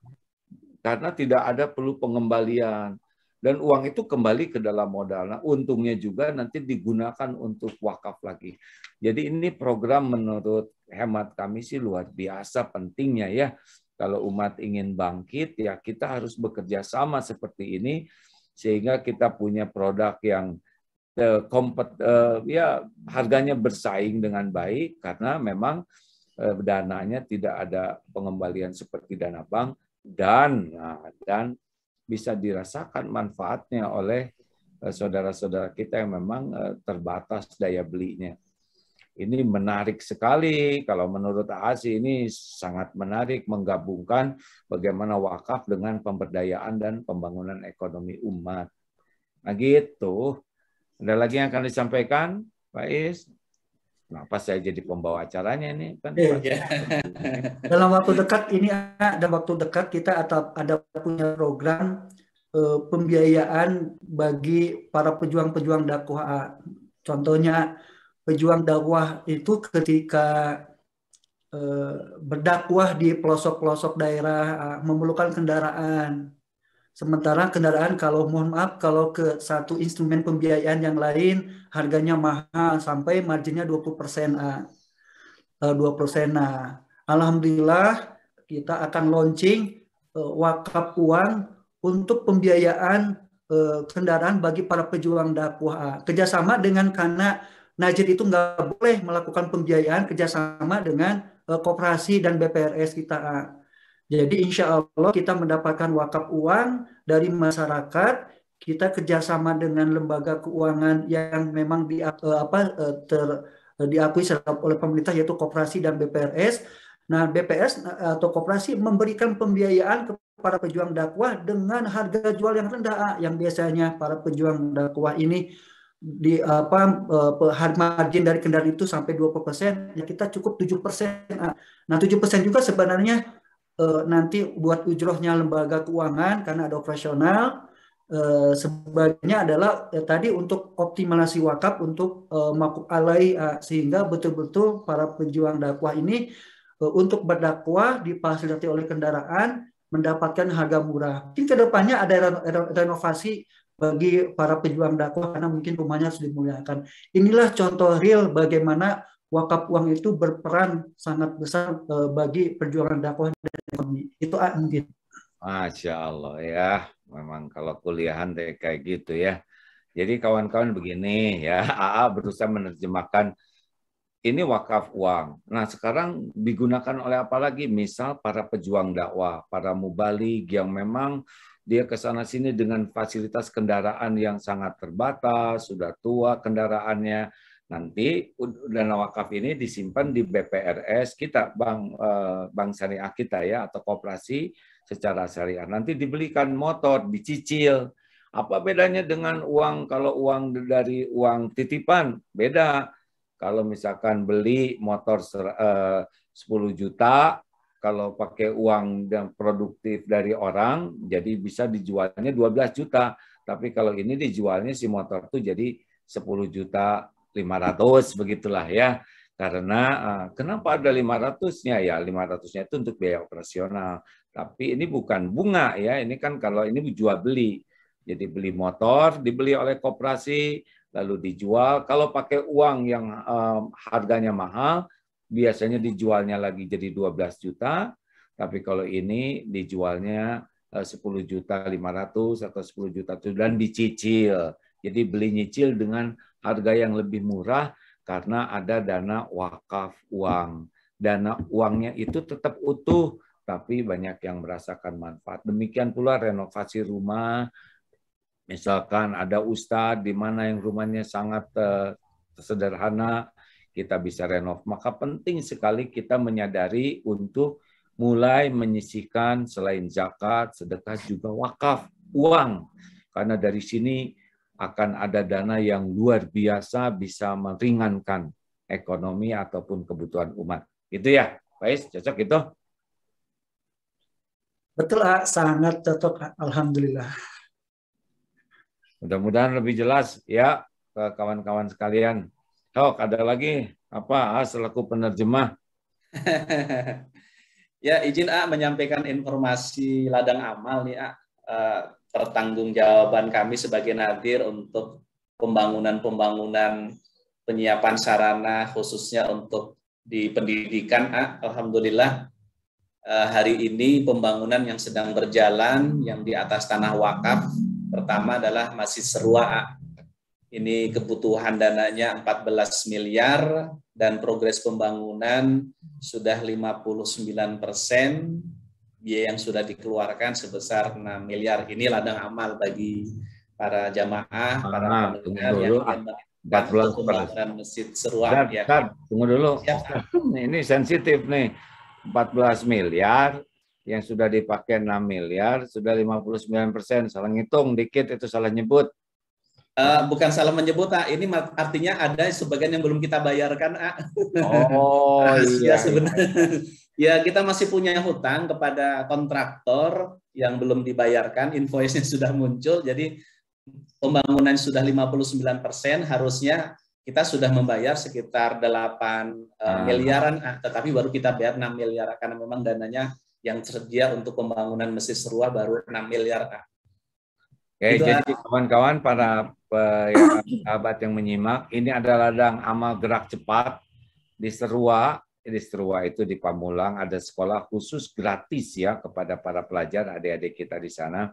karena tidak ada perlu pengembalian, dan uang itu kembali ke dalam modal. Nah, untungnya juga nanti digunakan untuk wakaf lagi. Jadi ini program menurut hemat kami sih luar biasa pentingnya, ya. Kalau umat ingin bangkit, ya kita harus bekerja sama seperti ini sehingga kita punya produk yang ya harganya bersaing dengan baik, karena memang dananya tidak ada pengembalian seperti dana bank, dan bisa dirasakan manfaatnya oleh saudara-saudara kita yang memang terbatas daya belinya. Ini menarik sekali. Kalau menurut Asi ini sangat menarik menggabungkan bagaimana wakaf dengan pemberdayaan dan pembangunan ekonomi umat. Nah gitu. Ada lagi yang akan disampaikan, Pak Is? Kenapa saya jadi pembawa acaranya ini? Kan dalam waktu dekat ini, dalam waktu dekat kita ada punya program pembiayaan bagi para pejuang-pejuang dakwah. Contohnya pejuang dakwah itu ketika berdakwah di pelosok-pelosok daerah memerlukan kendaraan. Sementara kendaraan kalau mohon maaf kalau ke satu instrumen pembiayaan yang lain harganya mahal sampai marginnya 20%. 20%. Nah, alhamdulillah kita akan launching wakaf uang untuk pembiayaan kendaraan bagi para pejuang dakwah. Kerjasama dengan karena Najib itu nggak boleh melakukan pembiayaan kerjasama dengan koperasi dan BPRS kita. Jadi insya Allah kita mendapatkan wakaf uang dari masyarakat, kita kerjasama dengan lembaga keuangan yang memang diakui oleh pemerintah yaitu koperasi dan BPRS. Nah BPS atau koperasi memberikan pembiayaan kepada pejuang dakwah dengan harga jual yang rendah, yang biasanya para pejuang dakwah ini di margin dari kendaraan itu sampai 20%, ya kita cukup 7%. Nah 7% juga sebenarnya nanti buat ujrohnya lembaga keuangan karena ada operasional, sebagiannya adalah tadi untuk optimalisasi wakaf untuk makuf alai, sehingga betul-betul para pejuang dakwah ini untuk berdakwah difasilitasi oleh kendaraan mendapatkan harga murah. Mungkin kedepannya ada renovasi bagi para pejuang dakwah karena mungkin rumahnya harus dimuliakan. Inilah contoh real bagaimana wakaf uang itu berperan sangat besar bagi perjuangan dakwah dan ekonomi. Itu mungkin. Masya Allah ya, memang kalau kuliahan kayak gitu ya. Jadi kawan-kawan begini ya, AA berusaha menerjemahkan ini wakaf uang. Nah sekarang digunakan oleh apa lagi? Misal para pejuang dakwah, para mubaligh yang memang dia ke sana sini dengan fasilitas kendaraan yang sangat terbatas, sudah tua kendaraannya. Nanti dana wakaf ini disimpan di BPRS kita, bank syariah kita ya, atau koperasi secara syariah. Nanti dibelikan motor, dicicil. Apa bedanya dengan uang? Kalau uang dari uang titipan, beda. Kalau misalkan beli motor 10 juta, kalau pakai uang yang produktif dari orang, jadi bisa dijualnya 12 juta. Tapi kalau ini dijualnya si motor itu jadi 10 juta 500 begitulah ya. Karena kenapa ada 500-nya ya? 500-nya itu untuk biaya operasional. Tapi ini bukan bunga ya, ini kan kalau ini jual beli. Jadi beli motor dibeli oleh koperasi lalu dijual. Kalau pakai uang yang harganya mahal, biasanya dijualnya lagi jadi 12 juta. Tapi kalau ini dijualnya 10 juta 500 atau 10 juta dan dicicil. Jadi beli nyicil dengan harga yang lebih murah karena ada dana wakaf uang. Dana uangnya itu tetap utuh, tapi banyak yang merasakan manfaat. Demikian pula renovasi rumah. Misalkan ada ustadz di mana yang rumahnya sangat sederhana, kita bisa renov. Maka penting sekali kita menyadari untuk mulai menyisihkan selain zakat, sedekah juga wakaf uang. Karena dari sini akan ada dana yang luar biasa bisa meringankan ekonomi ataupun kebutuhan umat. Itu ya, Pak Is, cocok itu? Betul, sangat cocok. Alhamdulillah. Mudah-mudahan lebih jelas ya ke kawan-kawan sekalian. Ada lagi apa selaku penerjemah? Ya, izin menyampaikan informasi ladang amal nih pertanggungjawaban kami sebagai nadir untuk pembangunan penyiapan sarana khususnya untuk di pendidikan. Alhamdulillah hari ini pembangunan yang sedang berjalan yang di atas tanah wakaf pertama adalah Masjid Serua. Ini kebutuhan dananya 14 miliar dan progres pembangunan sudah 59%. Biaya yang sudah dikeluarkan sebesar 6 miliar. Ini ladang amal bagi para jamaah, para pendengar yang untuk 14 pembangunan masjid seruah Ustaz, ya. Ustaz, tunggu dulu. Siap. Ustaz, ini sensitif nih. 14 miliar yang sudah dipakai 6 miliar, sudah 59%. Salah ngitung dikit itu salah nyebut. Bukan salah menyebut, ini artinya ada sebagian yang belum kita bayarkan. Oh iya. Sebenarnya. Ya, kita masih punya hutang kepada kontraktor yang belum dibayarkan, invoice-nya sudah muncul, jadi pembangunan sudah 59%, harusnya kita sudah membayar sekitar 8 miliaran, tetapi baru kita bayar 6 miliar, karena memang dananya yang tersedia untuk pembangunan masjid seruah baru 6 miliar. Oke, jadi kawan-kawan, para sahabat yang menyimak, ini adalah ladang amal gerak cepat di Serua. Di Serua itu di Pamulang ada sekolah khusus gratis ya kepada para pelajar, adik-adik kita di sana.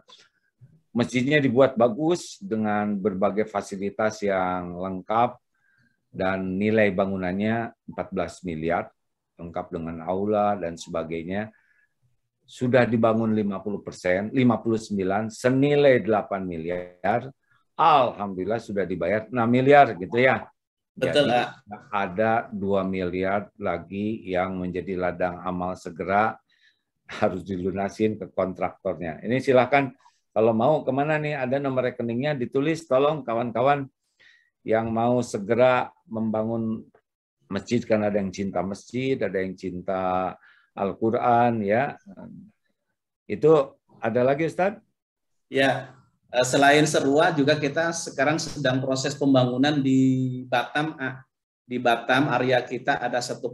Masjidnya dibuat bagus dengan berbagai fasilitas yang lengkap dan nilai bangunannya 14 miliar, lengkap dengan aula dan sebagainya. Sudah dibangun 50%, 59, senilai 8 miliar. Alhamdulillah sudah dibayar 6 miliar gitu ya. Betul, jadi ada 2 miliar lagi yang menjadi ladang amal segera harus dilunasin ke kontraktornya. Ini silahkan kalau mau kemana nih, ada nomor rekeningnya ditulis, tolong kawan-kawan yang mau segera membangun masjid, karena ada yang cinta masjid, ada yang cinta Al-Quran ya. Itu ada lagi Ustadz? Ya, selain Serua juga kita sekarang sedang proses pembangunan di Batam. Di Batam area kita ada 1,3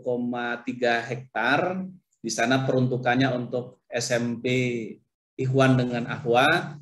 hektar. Di sana peruntukannya untuk SMP Ikhwan dengan Ahwa.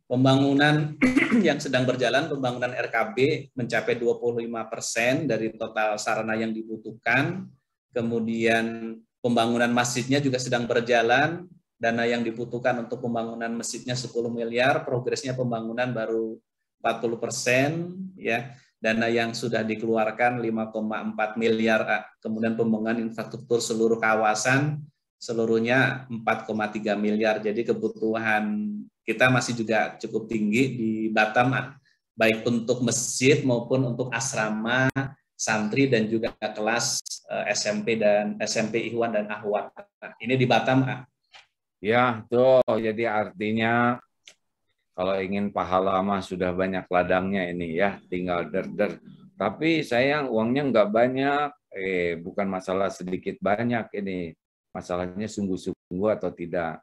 Pembangunan yang sedang berjalan, pembangunan RKB mencapai 25% dari total sarana yang dibutuhkan. Kemudian pembangunan masjidnya juga sedang berjalan. Dana yang dibutuhkan untuk pembangunan masjidnya 10 miliar, progresnya pembangunan baru 40%, ya. Dana yang sudah dikeluarkan 5,4 miliar. Kemudian pembangunan infrastruktur seluruh kawasan seluruhnya 4,3 miliar. Jadi kebutuhan kita masih juga cukup tinggi di Batam, baik untuk masjid maupun untuk asrama santri dan juga kelas SMP dan SMP Ikhwan dan Ahwat. Ini di Batam. Ya, tuh. Jadi artinya kalau ingin pahala mah sudah banyak ladangnya ini ya, tinggal der-der. Tapi sayang uangnya nggak banyak. Bukan masalah sedikit banyak ini, masalahnya sungguh-sungguh atau tidak.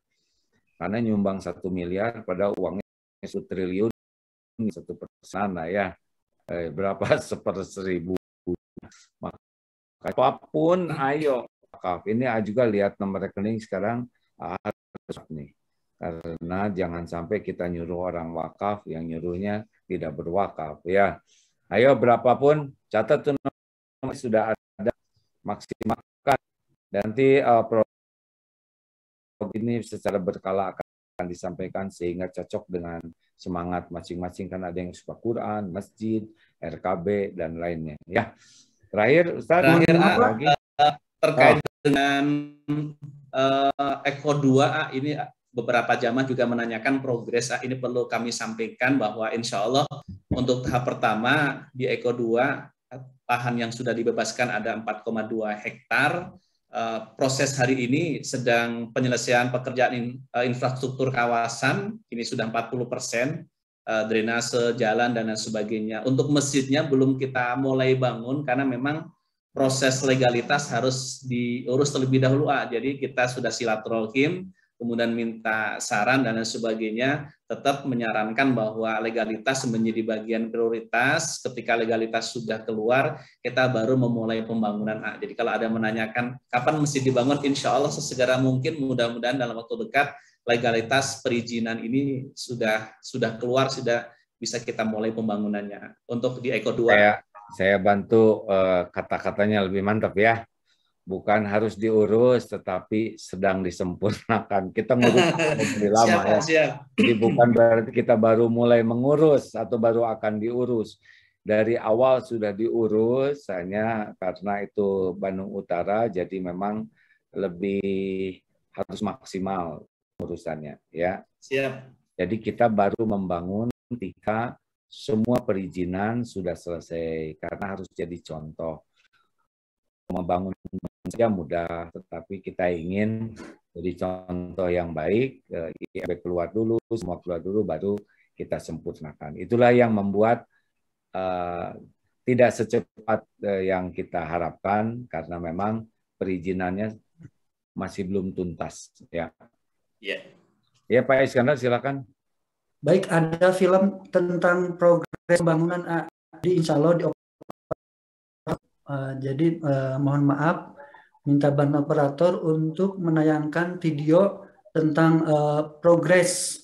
Karena nyumbang 1 miliar pada uangnya 1 triliun, 1% lah ya. Berapa 1/1000. Apapun, ayo. Ini juga lihat nomor rekening sekarang. Nih, karena jangan sampai kita nyuruh orang wakaf yang nyuruhnya tidak berwakaf ya. Ayo berapapun, catat tuh nomor sudah ada, maksimalkan. Nanti ini secara berkala akan disampaikan sehingga cocok dengan semangat masing-masing, kan ada yang suka Quran, masjid, RKB dan lainnya ya. Terakhir Ustaz, lagi terkait dengan Eko 2 ini beberapa jamaah juga menanyakan progres. Ini perlu kami sampaikan bahwa insya Allah untuk tahap pertama di Eko 2 lahan yang sudah dibebaskan ada 4,2 hektar. Proses hari ini sedang penyelesaian pekerjaan infrastruktur kawasan, ini sudah 40%, drainase, jalan dan lain sebagainya. Untuk masjidnya belum kita mulai bangun karena memang proses legalitas harus diurus terlebih dahulu. Jadi kita sudah silaturahim, kemudian minta saran dan lain sebagainya, tetap menyarankan bahwa legalitas menjadi bagian prioritas. Ketika legalitas sudah keluar, kita baru memulai pembangunan. Jadi kalau ada menanyakan kapan mesti dibangun, insya Allah sesegera mungkin, mudah-mudahan dalam waktu dekat legalitas perizinan ini sudah keluar, sudah bisa kita mulai pembangunannya. Untuk di Eko 2. Saya bantu kata-katanya lebih mantap ya. Bukan harus diurus, tetapi sedang disempurnakan. Kita ngurus lebih lama ya. Jadi bukan berarti kita baru mulai mengurus atau baru akan diurus. Dari awal sudah diurus, hanya karena itu Bandung Utara, jadi memang lebih harus maksimal urusannya ya. Siap. Jadi kita baru membangun ketika semua perizinan sudah selesai karena harus jadi contoh. Membangun saja mudah, tetapi kita ingin jadi contoh yang baik. IIB keluar dulu, semua keluar dulu, baru kita sempurnakan. Itulah yang membuat tidak secepat yang kita harapkan karena memang perizinannya masih belum tuntas. Ya, ya Pak Iskandar, silakan. Baik, ada film tentang progres pembangunan di Insya Allah di jadi mohon maaf, minta bantuan operator untuk menayangkan video tentang progres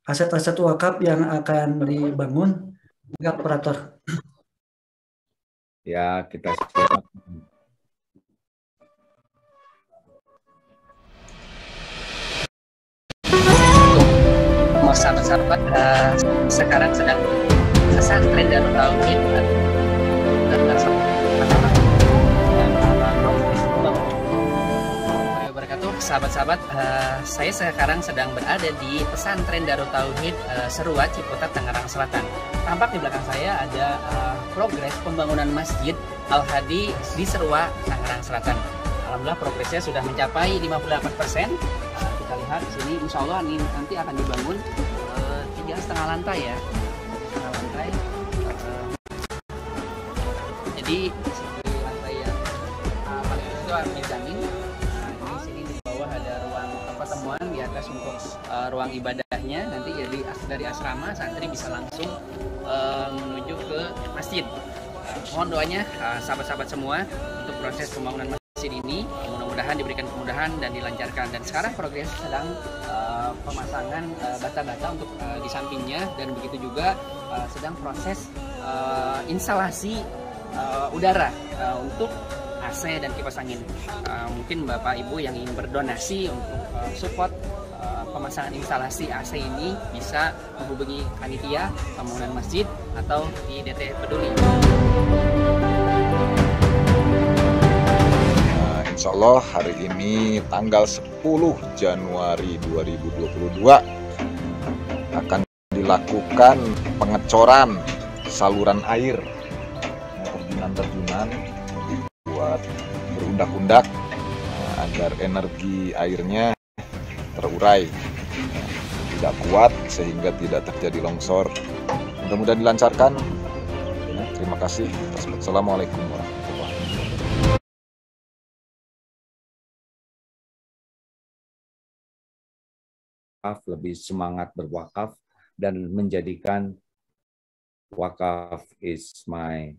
aset-aset wakaf yang akan dibangun. Enggak, operator. Ya, kita siap. Sahabat-sahabat, sekarang sedang pesantren Darut Tauhid sahabat-sahabat, saya sekarang sedang berada di pesantren Darut Tauhid Serua, Ciputat, Tangerang Selatan. Tampak di belakang saya ada progres pembangunan Masjid Al-Hadi di Serua, Tangerang Selatan. Alhamdulillah progresnya sudah mencapai 58%. Kita lihat di sini, insya Allah nanti akan dibangun 3,5 lantai ya. 3 lantai. Jadi di lantai yang paling itu mezanin. Ada ruang pertemuan di atas untuk ruang ibadahnya. Nanti jadi dari asrama santri bisa langsung menuju ke masjid. Mohon doanya sahabat-sahabat semua untuk proses pembangunan masjid ini, mudah-mudahan diberikan kemudahan dan dilancarkan. Dan sekarang progres sedang pemasangan bata-bata untuk di sampingnya, dan begitu juga sedang proses instalasi udara untuk AC dan kipas angin. Mungkin Bapak Ibu yang ingin berdonasi untuk support pemasangan instalasi AC ini bisa menghubungi panitia pembangunan masjid atau di DT Peduli. Insya Allah hari ini tanggal 10 Januari 2022 akan dilakukan pengecoran saluran air, terjunan buat berundak-undak agar energi airnya terurai, tidak kuat sehingga tidak terjadi longsor. Mudah-mudahan dilancarkan. Terima kasih. Assalamualaikum warahmatullahi wabarakatuh. Lebih semangat berwakaf dan menjadikan wakaf is my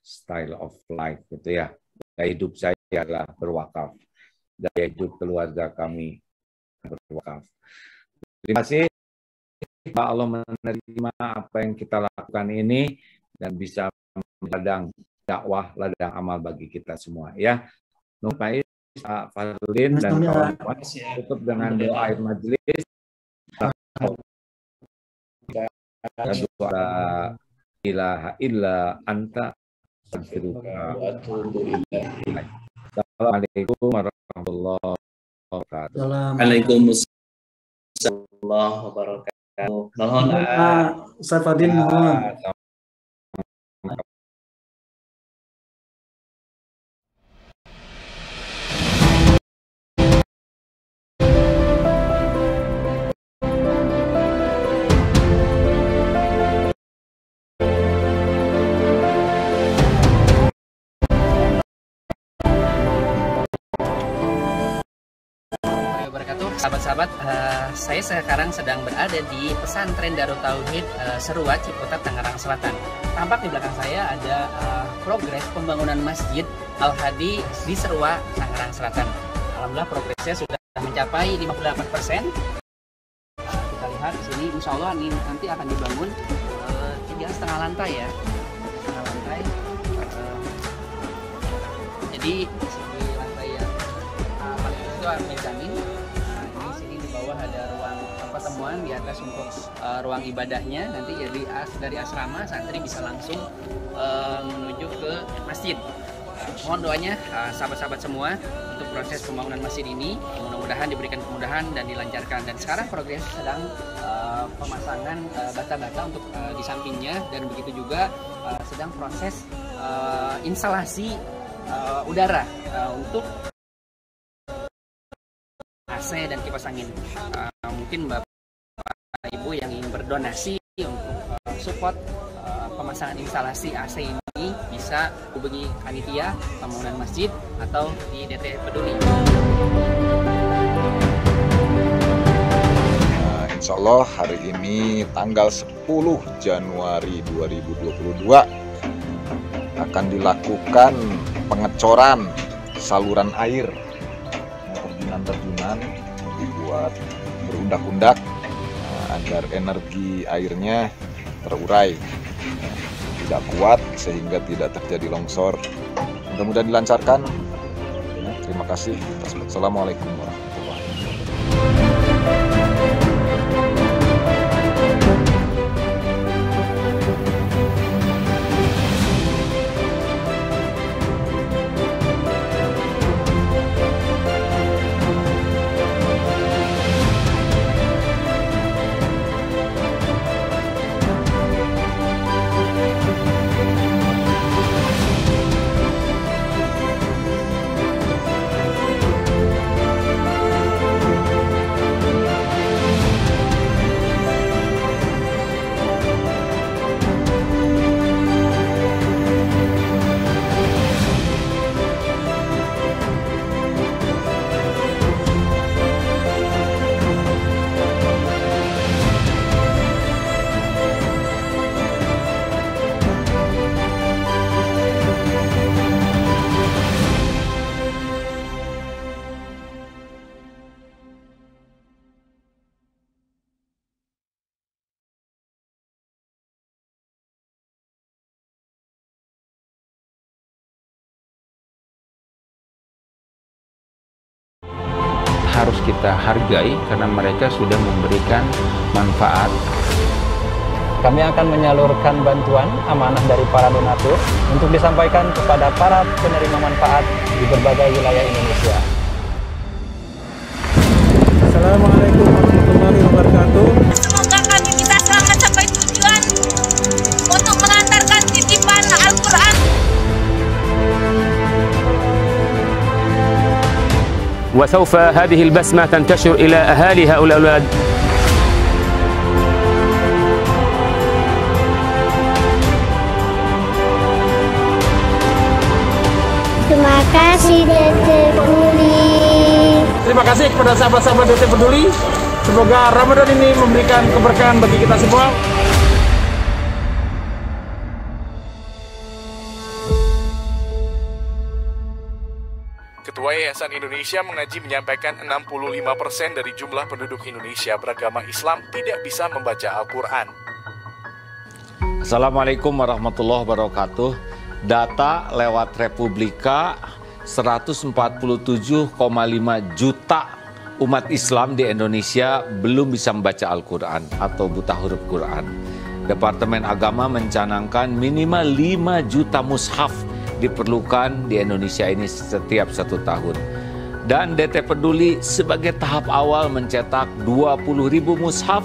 style of life gitu ya. Gaya hidup saya adalah berwakaf. Gaya hidup keluarga kami berwakaf. Terima kasih Pak Allah menerima apa yang kita lakukan ini dan bisa ladang dakwah, ladang amal bagi kita semua ya. Pak Fadlin dan kawan-kawan tutup dengan doa akhir majelis. Doa ilaha illa anta astaghfiruka wa atubu ilaik. Assalamualaikum warahmatullahi wabarakatuh. Waalaikumsalam warahmatullahi wabarakatuh. Mohon Ustaz Fadlin, mohon. Sahabat-sahabat, saya sekarang sedang berada di pesantren Darut Tauhid Serua, Ciputat, Tangerang Selatan. Tampak di belakang saya ada progres pembangunan Masjid Al-Hadi di Serua, Tangerang Selatan. Alhamdulillah progresnya sudah mencapai 58%. Kita lihat di sini, insya Allah nanti akan dibangun 3,5 lantai ya. 3,5 lantai. Jadi di lantai yang paling itu mezanin. Ada ruang pertemuan di atas untuk ruang ibadahnya. Nanti jadi dari asrama santri bisa langsung menuju ke masjid. Mohon doanya sahabat-sahabat semua untuk proses pembangunan masjid ini. kemudahan, diberikan kemudahan dan dilancarkan. Dan sekarang progres sedang pemasangan bata-bata untuk di sampingnya, dan begitu juga sedang proses instalasi udara untuk AC dan kipas angin. Mungkin Bapak Ibu yang ingin berdonasi untuk support pemasangan instalasi AC ini bisa hubungi panitia pembangunan masjid atau di DT Peduli. Insya Allah hari ini tanggal 10 Januari 2022 akan dilakukan pengecoran saluran air. Terjunan dibuat berundak-undak agar energi airnya terurai, tidak kuat sehingga tidak terjadi longsor. Mudah-mudahan dilancarkan. Terima kasih. Assalamualaikum warahmatullahi wabarakatuh. Harus kita hargai karena mereka sudah memberikan manfaat. Kami akan menyalurkan bantuan amanah dari para donatur untuk disampaikan kepada para penerima manfaat di berbagai wilayah Indonesia. Assalamualaikum warahmatullahi wabarakatuh. Semoga kami bisa selamat sampai tujuan untuk mengantarkan titipan Al-Quran. وسوف هذه البسمة تنتشر إلى أهالي هؤلاء الأولاد. Terima kasih DT Peduli. Terima kasih kepada sahabat-sahabat DT Peduli. Semoga Ramadan ini memberikan keberkahan bagi kita semua. Ketua Yayasan Indonesia Mengaji menyampaikan 65% dari jumlah penduduk Indonesia beragama Islam tidak bisa membaca Al-Quran. Assalamualaikum warahmatullahi wabarakatuh. Data lewat Republika 147,5 juta umat Islam di Indonesia belum bisa membaca Al-Quran atau buta huruf Quran. Departemen Agama mencanangkan minimal 5 juta mushaf diperlukan di Indonesia ini setiap 1 tahun. Dan DT Peduli sebagai tahap awal mencetak 20.000 mushaf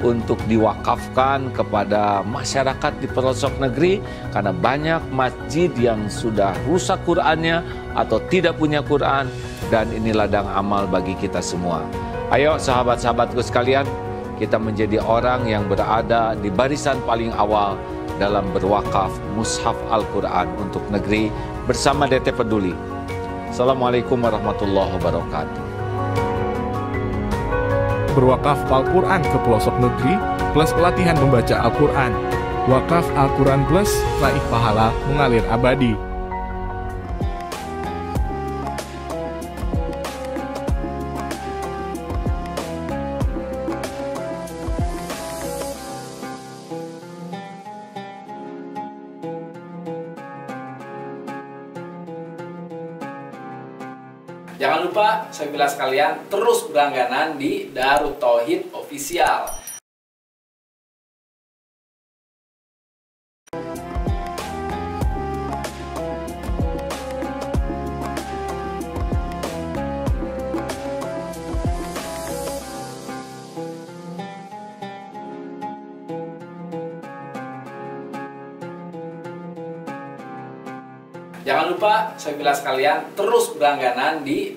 untuk diwakafkan kepada masyarakat di pelosok negeri karena banyak masjid yang sudah rusak Qurannya atau tidak punya Quran, dan ini ladang amal bagi kita semua. Ayo sahabat-sahabatku sekalian, kita menjadi orang yang berada di barisan paling awal dalam berwakaf mushaf Al-Quran untuk negeri bersama DT Peduli. Assalamualaikum warahmatullahi wabarakatuh. Berwakaf Al-Quran ke pelosok negeri plus pelatihan membaca Al-Quran. Wakaf Al-Quran plus raih pahala mengalir abadi. Jangan lupa, saya bilang sekalian, terus berlangganan di Darut Tauhid Official. Jangan lupa, saya bilang sekalian, terus berlangganan di